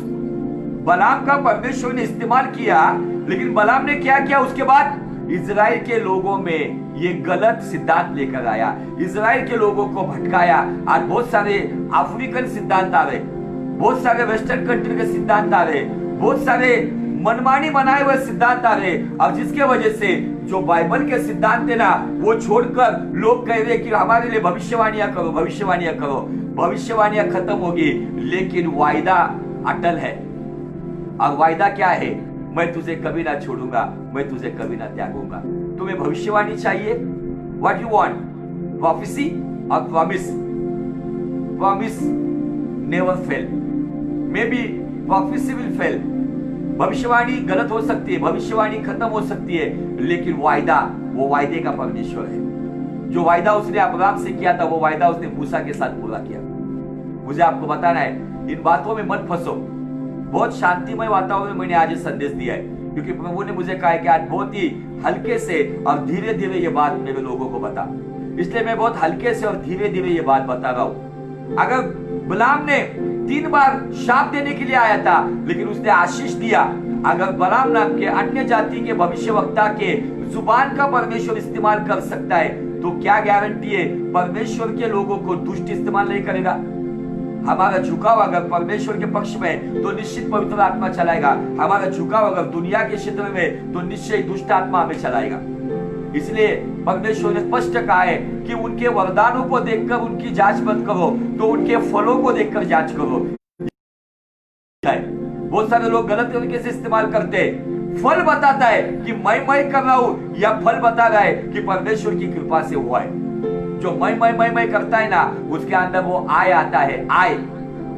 बलाम का परमेश्वर ने इस्तेमाल किया, लेकिन बलाम ने क्या किया? उसके बाद इजराइल के लोगों में ये गलत सिद्धांत लेकर आया, इजराइल के लोगों को भटकाया। आज बहुत सारे अफ्रीकन सिद्धांत आ रहे, बहुत सारे वेस्टर्न कंट्री के सिद्धांत आ रहे, बहुत सारे मनमानी बनाए हुए सिद्धांत आ रहे। और जिसके वजह से जो बाइबल के सिद्धांत है ना, वो छोड़कर लोग कह रहे कि हमारे लिए भविष्यवाणियां करो, भविष्यवाणियां करो। भविष्यवाणियां खत्म होगी, लेकिन वायदा अटल है। और वायदा क्या है? मैं तुझे कभी ना छोड़ूंगा, मैं तुझे कभी ना त्यागूंगा। तुम्हें भविष्यवाणी चाहिए? What you want? प्रोफेसी और promise? Promise never fail, may be prophecy will fail. भविष्यवाणी गलत हो सकती है, भविष्यवाणी खत्म हो सकती है, लेकिन वायदा, वो वायदे का परमेश्वर है। जो वायदा उसने अब्राहम से किया था, वो वायदा उसने मूसा के साथ पूरा किया। मुझे आपको बताना है, इन बातों में मत फंसो। बहुत शांतिमय वातावरण में मैंने आज संदेश दिया है, क्योंकि प्रभु ने मुझे कहा है कि आज बहुत ही हल्के से और धीरे धीरे ये बात मेरे लोगों को बता। इसलिए मैं बहुत हल्के से और धीरे धीरे ये बात बता रहा हूं। अगर बिलाम ने 3 बार शाप देने के लिए आया था, लेकिन उसने आशीष दिया, अगर बलाम नाम के अन्य जाति के भविष्यवक्ता के जुबान का परमेश्वर इस्तेमाल कर सकता है, तो क्या गारंटी है परमेश्वर के लोगों को दुष्ट इस्तेमाल नहीं करेगा? हमारा झुकाव अगर परमेश्वर के पक्ष में तो निश्चित पवित्र आत्मा चलाएगा। हमारा झुकाव अगर दुनिया के क्षेत्र में तो निश्चय दुष्ट आत्मा हमें चलाएगा। इसलिए परमेश्वर ने स्पष्ट कहा है कि उनके वरदानों को देखकर उनकी जांच मत करो, तो उनके फलों को देखकर जांच करो। बहुत सारे लोग गलत तरीके से इस्तेमाल करते हैं। फल बताता है कि मैं कर रहा हूं, या फल बता रहा है कि परमेश्वर की कृपा से हुआ है। जो मैं करता है ना, उसके अंदर वो आय आता है, आय।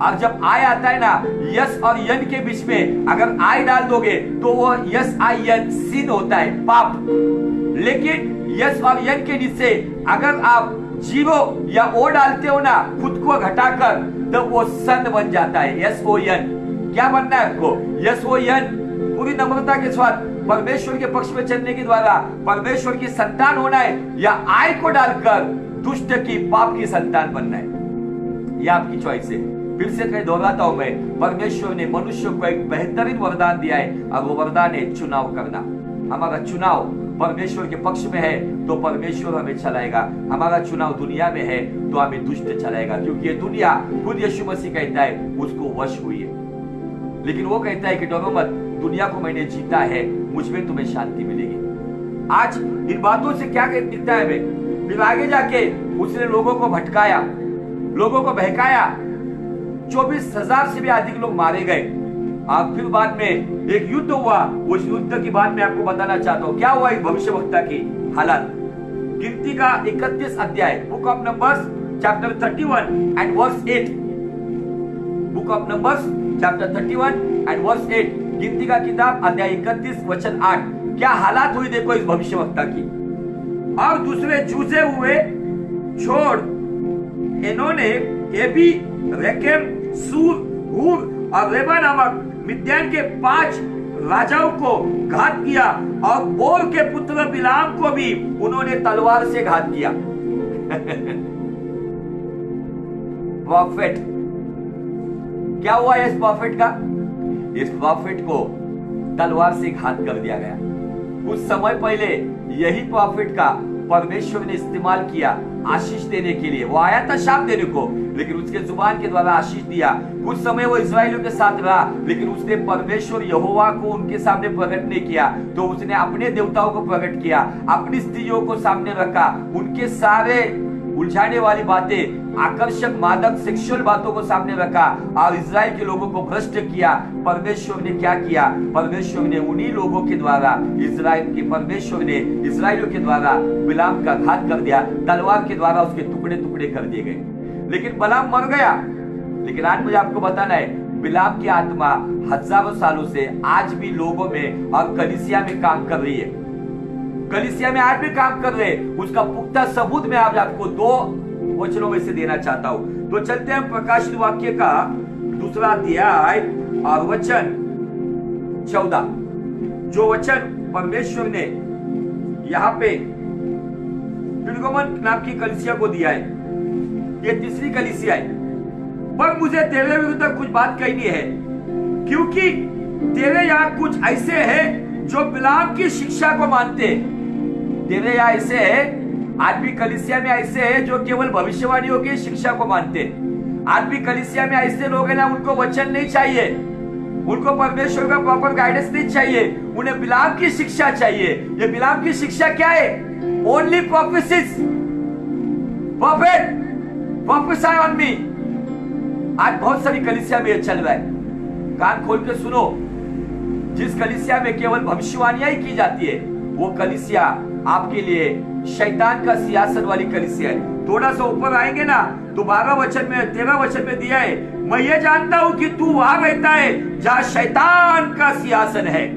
और जब आय आता है ना, यस और यन के बीच में अगर आय डाल दोगे तो वो यस आई यन सिन होता है, पाप। लेकिन यस और यन के नीचे अगर आप जीरो या ओ डालते हो ना, खुद को घटाकर, तो वो सन बन जाता है, यस ओ यन। क्या बनना है आपको? यस ओ यन। पूरी नम्रता के साथ परमेश्वर के पक्ष में चलने के द्वारा परमेश्वर की संतान होना है, या आय को डालकर दुष्ट की पाप की संतान बनना है। यह आपकी चॉइस है। फिर से कहीं दोहराता हूं मैं, परमेश्वर ने मनुष्य को एक बेहतरीन वरदान दिया है, और वो वरदान है चुनाव करना। हमारा चुनाव परमेश्वर के पक्ष में है तो परमेश्वर हमें चलाएगा। हमारा चुनाव दुनिया में है तो हमें दुष्ट चलाएगा, क्योंकि ये दुनिया खुद यीशु मसीह कहता है उसको वश हुई है। लेकिन वो कहता है कि डरो मत, दुनिया को मैंने जीता है, मुझ में तुम्हें शांति मिलेगी। आज इन बातों से क्या दिखता है हमें? फिर आगे जाके उसने लोगों को भटकाया, लोगों को बहकाया, 24,000 से भी अधिक लोग मारे गए। अब फिर बाद में एक युद्ध हुआ। उस युद्ध की बात मैं आपको बताना चाहता हूँ। क्या हुआ इस भविष्यवक्ता की हालत? गिनती का 31 अध्याय, book of Numbers chapter 31 and verse 8। Book of Numbers chapter 31 and verse 8, गिनती का किताब अध्याय 31 वचन 8। क्या हालात हुई देखो इस भविष्यवक्ता की। और दूसरे चूजे हुए छोड़ इन्होंने एबी, रेकेम, सूर, हूर और रेबा नामक मिद्यान के 5 राजाओं को घात किया, और बोर के पुत्र बिलाम को भी उन्होंने तलवार से घात किया। प्रॉफिट, क्या हुआ इस प्रॉफिट का? इस प्रॉफिट को तलवार से घात कर दिया गया। कुछ समय पहले यही प्रॉफिट का परमेश्वर ने इस्तेमाल किया आशीष देने के लिए। वो आया था शाप देने को, लेकिन उसके जुबान के द्वारा आशीष दिया। कुछ समय वो इस्राएलियों के साथ रहा, लेकिन उसने परमेश्वर यहोवा को उनके सामने प्रकट नहीं किया। तो उसने अपने देवताओं को प्रकट किया, अपनी स्त्रियों को सामने रखा, उनके सारे उलझाने वाली बातें, आकर्षक मादक सेक्सुअल बातों को सामने रखा, और इजराइल के लोगों को भ्रष्ट किया। परमेश्वर ने क्या किया? परमेश्वर ने उन्हीं लोगों के द्वारा परमेश्वर ने इजराइलियों के द्वारा बिलाम का घात कर दिया। तलवार के द्वारा उसके टुकड़े टुकड़े कर दिए गए। लेकिन बिलाम मर गया। लेकिन आज मुझे आपको बताना है, बिलाम की आत्मा हजारों सालों से आज भी लोगों में और कलीसिया में काम कर रही है। कलीसिया में आज भी काम कर रहे। उसका पुख्ता सबूत मैं आज आपको 2 वचनों में से देना चाहता हूं। तो चलते हैं प्रकाशित वाक्य का 2 अध्याय और वचन 14। जो वचन परमेश्वर ने यहाँ पे पिरगमन नाम की कलीसिया को दिया है, ये तीसरी कलीसिया है। पर मुझे तेरे विरुद्ध कुछ बात कहनी है, क्योंकि तेरे यहाँ कुछ ऐसे हैं जो बिलाम की शिक्षा को मानते हैं। तेरे यहाँ ऐसे है, आज भी कलीसिया में ऐसे है जो केवल भविष्यवाणियों की शिक्षा को मानते हैं। आज भी कलीसिया में ऐसे लोग हैं ना, उनको वचन नहीं चाहिए, उनको परमेश्वर का प्रॉपर गाइडेंस नहीं चाहिए, उन्हें बिलाम की शिक्षा चाहिए। ये बिलाम की शिक्षा क्या है? Only prophecies, profit, प्रोफेसाई on me. आज बहुत सारी कलीसिया में ये चल रहा है। कान खोल के सुनो, जिस कलीसिया में केवल भविष्यवाणियां ही की जाती है, वो कलीसिया आपके लिए शैतान का सियासत वाली कलीसिया है। थोड़ा सा ऊपर आएंगे ना तो 12 वचन में 13 वचन में दिया है, मैं ये जानता हूं कि तू वहां रहता है जहां शैतान का सियासन है।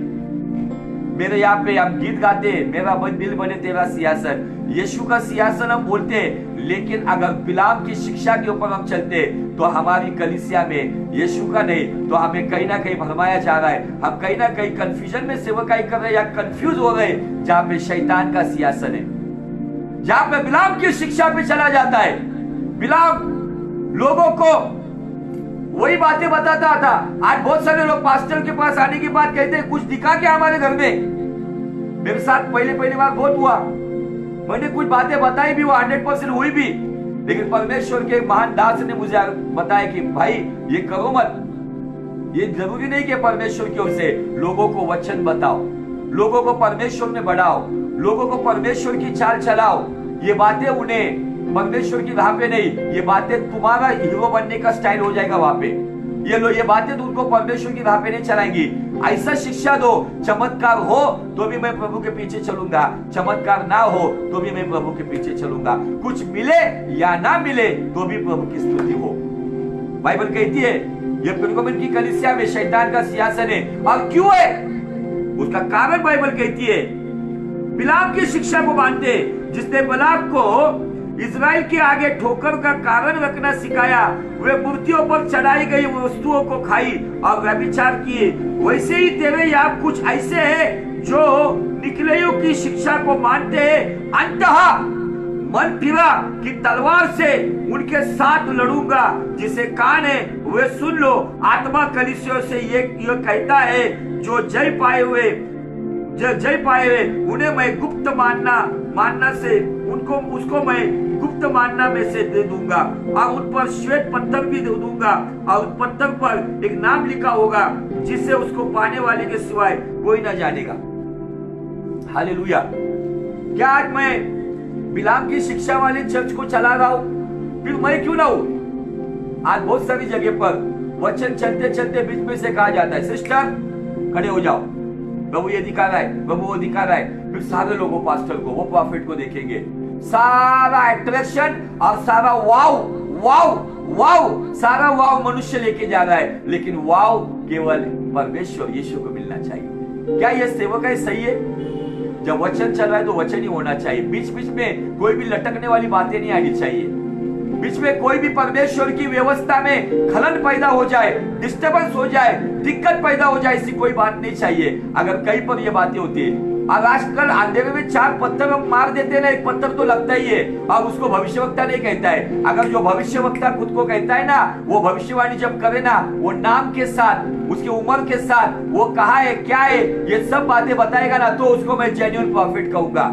मेरे यहाँ पे हम गीत गाते हैं, मेरा दिल बने तेरा सियासन। यीशु का सियासन हम बोलते हैं, लेकिन अगर बिलाम की शिक्षा के ऊपर हम चलते तो हमारी कलीसिया में यीशु का नहीं, तो हमें कहीं ना कहीं भरमाया जा रहा है। हम कहीं ना कहीं कंफ्यूजन में सेवकाई कर रहे हैं या कंफ्यूज हो रहे हैं, जहां पे शैतान का सियासन है, जहां पे बिलाम की शिक्षा पे चला जाता है। बिलाम लोगों को वही बातें बताता था। आज बहुत सारे लोग पास्टर के पास आने के बाद कहते हैं कुछ दिखा क्या हमारे घर में। मेरे साथ पहले बार बहुत हुआ, मैंने कुछ बातें बताई भी, वो 100% हुई भी, लेकिन परमेश्वर के महान दास ने मुझे बताया कि भाई ये करो मत। ये जरूरी नहीं कि परमेश्वर की ओर से लोगों को वचन बताओ, लोगों को परमेश्वर में बढ़ाओ, लोगों को परमेश्वर की चाल चलाओ। ये बातें उन्हें परमेश्वर की राह पे नहीं, ये बातें तुम्हारा हीरो बनने का स्टाइल हो जाएगा वहां पे। ये बातें तो उनको परमेश्वर की राह पे नहीं चलाएंगी। ऐसा शिक्षा दो, चमत्कार हो तो भी मैं प्रभु के पीछे चलूंगा, चमत्कार ना हो तो भी मैं प्रभु के पीछे चलूंगा। कुछ मिले या ना मिले तो भी प्रभु की स्तुति हो। बाइबल कहती है ये पेरगमुन की कलीसिया में शैतान का सिंहासन है। और क्यों है उसका कारण बाइबल कहती है बिलाम की शिक्षा को मानते, जिसने बलाक को इजराइल के आगे ठोकर का कारण रखना सिखाया। वे मूर्तियों पर चढ़ाई गई वस्तुओं को खाई और व्यभिचार किए। वैसे ही तेरे यहाँ कुछ ऐसे हैं जो निकलेयों की शिक्षा को मानते हैं। अंततः मन फिरा कि तलवार से उनके साथ लड़ूंगा। जिसे कान है वे सुन लो। आत्मा कलीसियों से ये कहता है जो जय पाए हुए उन्हें मैं गुप्त मानना से उसको मैं गुप्त मानना में से दे दूंगा और उन पर श्वेत पत्थर भी दे दूंगा और उस पत्थर पर एक नाम लिखा होगा जिससे उसको पाने वाले के सिवाय कोई ना जानेगा। हालेलुया। क्या आज मैं बिलाम की शिक्षा वाले चर्च को चला रहा हूं? फिर मैं क्यों ना हूं? आज बहुत सारी जगह पर वचन चलते चलते बीच में से कहा जाता है सिस्टर खड़े हो जाओ, प्रभु ये दिखा रहा है, प्रभु वो दिखा रहा है। फिर सारे लोगों पास्टर को, वो प्रॉफिट को देखेंगे। सारा अट्रैक्शन और सारा वाव वाव वाव, सारा वाव मनुष्य लेके जा रहा है, लेकिन वाव केवल परमेश्वर यीशु को मिलना चाहिए। क्या यह सेवक है? सही है। जब वचन चल रहा है तो वचन ही होना चाहिए। बीच बीच में कोई भी लटकने वाली बातें नहीं आनी चाहिए। बीच में कोई भी परमेश्वर की व्यवस्था में खलन पैदा हो जाए, डिस्टर्बेंस हो जाए, दिक्कत पैदा हो जाए, ऐसी कोई बात नहीं चाहिए। अगर कहीं पर ये बातें होती है, और आजकल अंधेरे में 4 पत्थर हम मार देते हैं ना, एक पत्थर तो लगता ही है, और उसको भविष्यवक्ता नहीं कहता है। अगर जो भविष्यवक्ता खुद को कहता है ना, वो भविष्यवाणी जब करे ना, वो नाम के साथ, उसकी उम्र के साथ, वो कहा है क्या है, ये सब बातें बताएगा ना, तो उसको मैं जेन्युइन प्रॉफिट कहूंगा।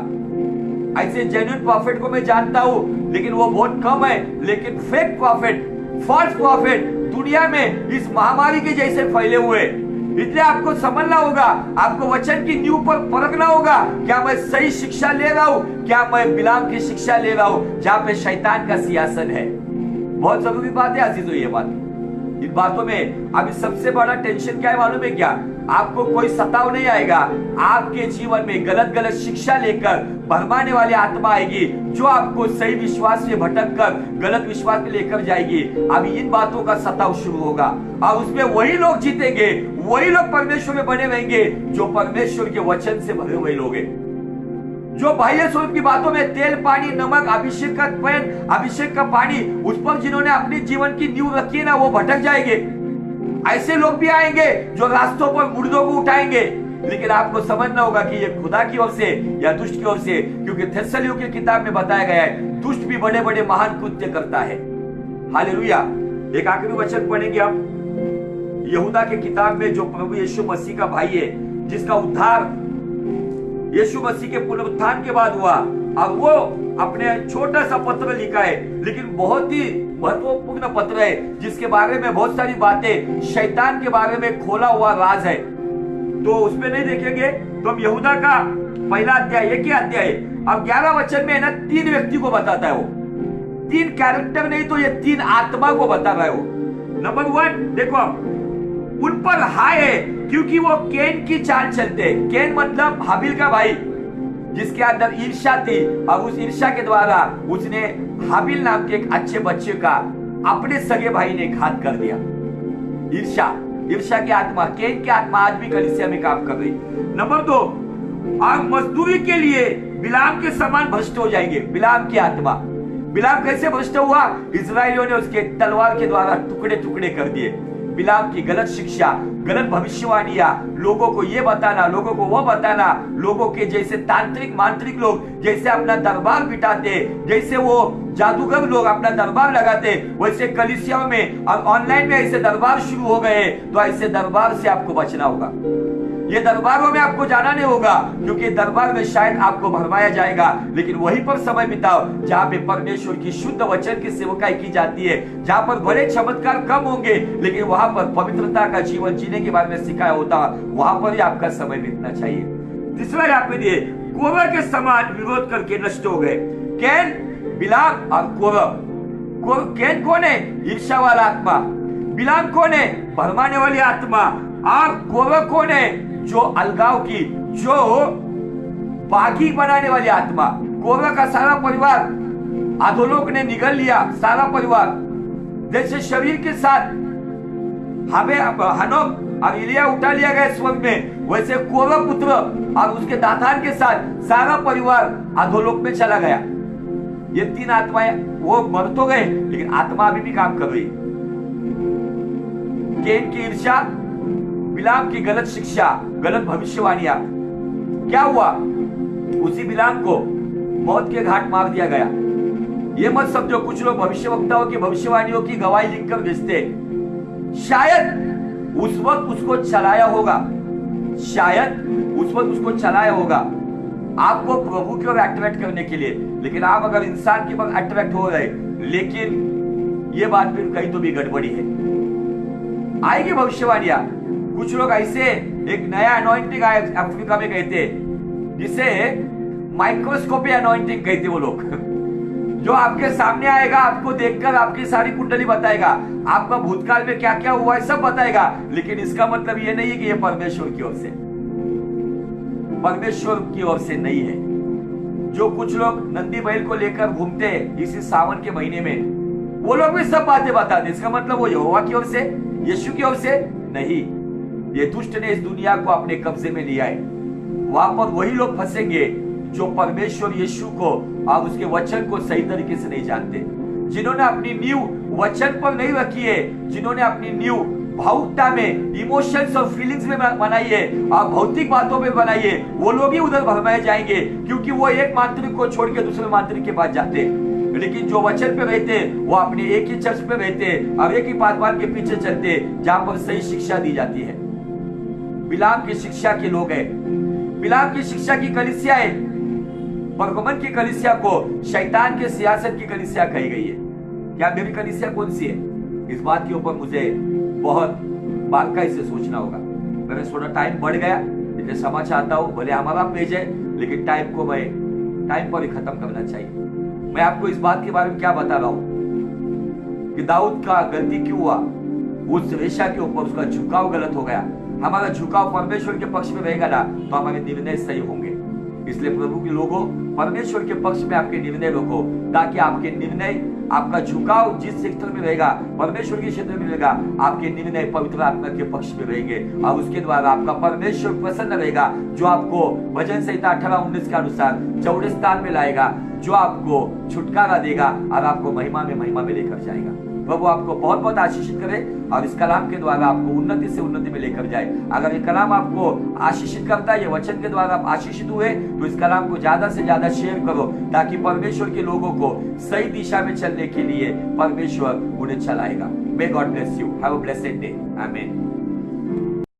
ऐसे जेन्युइन प्रॉफिट को मैं जानता हूं, लेकिन वो बहुत कम है। लेकिन फेक प्रॉफिट, फॉल्स प्रॉफिट दुनिया में इस महामारी के जैसे फैले हुए। इसलिए आपको समझना होगा, आपको वचन की नींव पर परखना होगा। क्या मैं सही शिक्षा ले रहा हूं? क्या मैं बिलाम की शिक्षा ले रहा हूं जहां पे शैतान का सिंहासन है? बहुत जरूरी बात है अजीजों ये बात। इन बातों में अभी सबसे बड़ा टेंशन क्या है मालूम है क्या? आपको कोई सताव नहीं आएगा। आपके जीवन में गलत शिक्षा लेकर भरमाने वाली आत्मा आएगी, जो आपको सही विश्वास से भटक कर गलत विश्वास में लेकर जाएगी। अभी इन बातों का सताव शुरू होगा और उसमें वही लोग जीतेंगे, वही लोग परमेश्वर में बने रहेंगे जो परमेश्वर के वचन से भरे हुए लोग हैं। जो बाह्य स्वरूप की बातों में तेल, पानी, नमक, अभिषेक का पेन, अभिषेक का पानी, उस पर जिन्होंने अपने जीवन की नींव रखी है ना, वो भटक जाएंगे। ऐसे लोग भी आएंगे जो रास्तों पर मुर्दों को उठाएंगे। लेकिन आपको समझना होगा कि ये खुदा की ओर से या दुष्ट की ओर से, क्योंकि थेस्सलियों की किताब में बताया गया है दुष्ट भी बड़े बड़े महान कृत्य करता है। हालेलुया। एक आखिरी वचन पढ़ेंगे आप यहूदा के किताब में, जो प्रभु यीशु मसीह का भाई है, जिसका उद्धार यीशु मसीह के पुनरुत्थान के बाद हुआ। अब वो अपने छोटा सा पत्र लिखा है, लेकिन बहुत ही महत्वपूर्ण पत्र है, जिसके बारे में बहुत सारी बातें, शैतान के बारे में खोला हुआ राज है। तो उसमें नहीं देखेंगे तो हम यहूदा का पहला अध्याय, एक ही अध्याय, अब 11 वचन में है ना, 3 व्यक्ति को बताता है। वो 3 कैरेक्टर नहीं तो ये 3 आत्मा को बता रहा है वो। नंबर 1 देखो, उन पर हाय है क्योंकि वो कैन की चाल चलते हैं। कैन मतलब हाबिल का भाई, जिसके अंदर ईर्ष्या थी, और उस ईर्ष्या के द्वारा उसने हाबिल नाम के एक अच्छे बच्चे का अपने सगे भाई ने घात कर दिया। ईर्ष्या की आत्मा, कैन की आत्मा आज भी कलीसिया में काम कर रही। नंबर 2, आग मजदूरी के लिए बिलाम के समान भ्रष्ट हो जाएंगे। बिलाम की आत्मा, बिलाम कैसे भ्रष्ट हुआ? इजरायलियों ने उसके तलवार के द्वारा टुकड़े टुकड़े कर दिए। बिलाम की गलत शिक्षा, गलत भविष्यवाणियां, लोगों को ये बताना, लोगों को वो बताना, लोगों के जैसे तांत्रिक मांत्रिक लोग जैसे अपना दरबार बिठाते, जैसे वो जादूगर लोग अपना दरबार लगाते, वैसे कलीसियाओं में और ऑनलाइन में ऐसे दरबार शुरू हो गए। तो ऐसे दरबार से आपको बचना होगा। ये दरबारों में आपको जाना नहीं होगा, क्योंकि दरबार में शायद आपको भरमाया जाएगा, लेकिन वहीं पर समय बिताओ जहां पे परमेश्वर की शुद्ध वचन की सेवकाई की जाती है, जहां पर बड़े चमत्कार कम होंगे, लेकिन वहां पर पवित्रता का जीवन जीने के बारे में सिखाया होता, वहां पर ही आपका समय बीतना चाहिए। तीसरा यहाँ पे दिए, कोरह के समान विरोध करके नष्ट हो गए। कैन, बिलाम और कोरह। कैन कौन है? ईर्ष्या वाला आत्मा। बिलाम कौन है? भरमाने वाली आत्मा। और कोरह कौन है? जो अलगाव की, जो बागी बनाने वाली आत्मा। कोरह का सारा परिवार अधोलोक ने निगल लिया, सारा परिवार। जैसे शरीर के साथ हनोक और इलिया उठा लिया गया स्वर्ग में, वैसे कोरह पुत्र और उसके दातान के साथ सारा परिवार अधोलोक में चला गया। ये तीन आत्माएं वो मर तो गए, लेकिन आत्मा अभी भी काम कर रही। कैन की ईर्ष्या, बिलाम की गलत शिक्षा, गलत भविष्यवाणियां। क्या हुआ? उसी बिलाम को मौत के घाट मार दिया गया। ये मत समझो कुछ लोग भविष्यवक्ताओं की भविष्यवाणियों की गवाही लिखकर भेजते, शायद उस वक्त उसको चलाया होगा, शायद उस वक्त उसको चलाया होगा आपको प्रभु की ओर अट्रैक्ट करने के लिए। लेकिन आप अगर इंसान की ओर अट्रैक्ट हो रहे, लेकिन ये बात फिर कहीं तो भी गड़बड़ी है। आएगी भविष्यवाणियां। कुछ लोग ऐसे एक नया अनॉइंटिंग आया अफ्रीका में कहते, जिसे माइक्रोस्कोपी अनॉइंटिंग कहते वो लोग, जो आपके सामने आएगा, आपको देखकर आपकी सारी कुंडली बताएगा, आपका भूतकाल में क्या क्या हुआ है सब बताएगा। लेकिन इसका मतलब ये नहीं है कि ये परमेश्वर की ओर से, परमेश्वर की ओर से नहीं है। जो कुछ लोग नंदी बैल को लेकर घूमते हैं इसी सावन के महीने में, वो लोग भी सब बातें बताते, इसका मतलब वो यहोवा की ओर से, यीशु की ओर से नहीं। ये दुष्ट ने इस दुनिया को अपने कब्जे में लिया है। वहां पर वही लोग फंसेंगे जो परमेश्वर यीशु को और उसके वचन को सही तरीके से नहीं जानते, जिन्होंने अपनी नींव वचन पर नहीं रखी है, जिन्होंने अपनी नींव भावुकता में, इमोशंस और फीलिंग्स में बनाई है और भौतिक बातों में बनाई है, वो लोग ही उधर भरमाए जाएंगे, क्योंकि वो एक मांत्रिक को छोड़ के दूसरे मांत्रिक के पास जाते। लेकिन जो वचन पे रहते वो अपने एक ही चर्च पे रहते और एक ही पादवान के पीछे चलते जहां पर सही शिक्षा दी जाती है। बिलाम की शिक्षा के लोग हैं, बिलाम की शिक्षा की कलीसिया है। परगमन की कलीसिया को शैतान के सियासत की कलीसिया कही गई है। क्या मेरी कलीसिया कौन सी है? इस बात के ऊपर मुझे बहुत बारीकाई से सोचना होगा। मेरा थोड़ा टाइम बढ़ गया, इसलिए क्षमा चाहता हूं। भले हमारा पेज है, लेकिन टाइम को मैं टाइम पर ही खत्म करना चाहिए। मैं आपको इस बात के बारे में क्या बता रहा हूं कि दाऊद का गलती क्यों हुआ, उस रेशा के ऊपर उसका झुकाव गलत हो गया। हमारा झुकाव परमेश्वर के पक्ष में रहेगा ना, तो हमारे निर्णय सही होंगे। इसलिए प्रभु के लोगों, परमेश्वर के पक्ष में आपके निर्णय रखो, ताकि आपके निर्णय, आपका झुकाव जिस क्षेत्र में रहेगा, परमेश्वर के क्षेत्र में रहेगा, आपके निर्णय पवित्र आत्मा के पक्ष में रहेंगे और उसके द्वारा आपका परमेश्वर प्रसन्न रहेगा, जो आपको भजन संहिता 18-19 के अनुसार चौड़े स्थान में लाएगा, जो आपको छुटकारा देगा और आपको महिमा में लेकर जाएगा। प्रभु आपको बहुत बहुत आशीषित करे और इस कलाम के द्वारा आपको उन्नति से उन्नति में लेकर जाए। अगर ये कलाम आपको आशीषित करता है, ये वचन के द्वारा आप आशीषित हुए, तो इस कलाम को ज्यादा से ज्यादा शेयर करो, ताकि परमेश्वर के लोगों को सही दिशा में चलने के लिए परमेश्वर उन्हें चलाएगा। May God bless you. Have a blessed day. आमीन।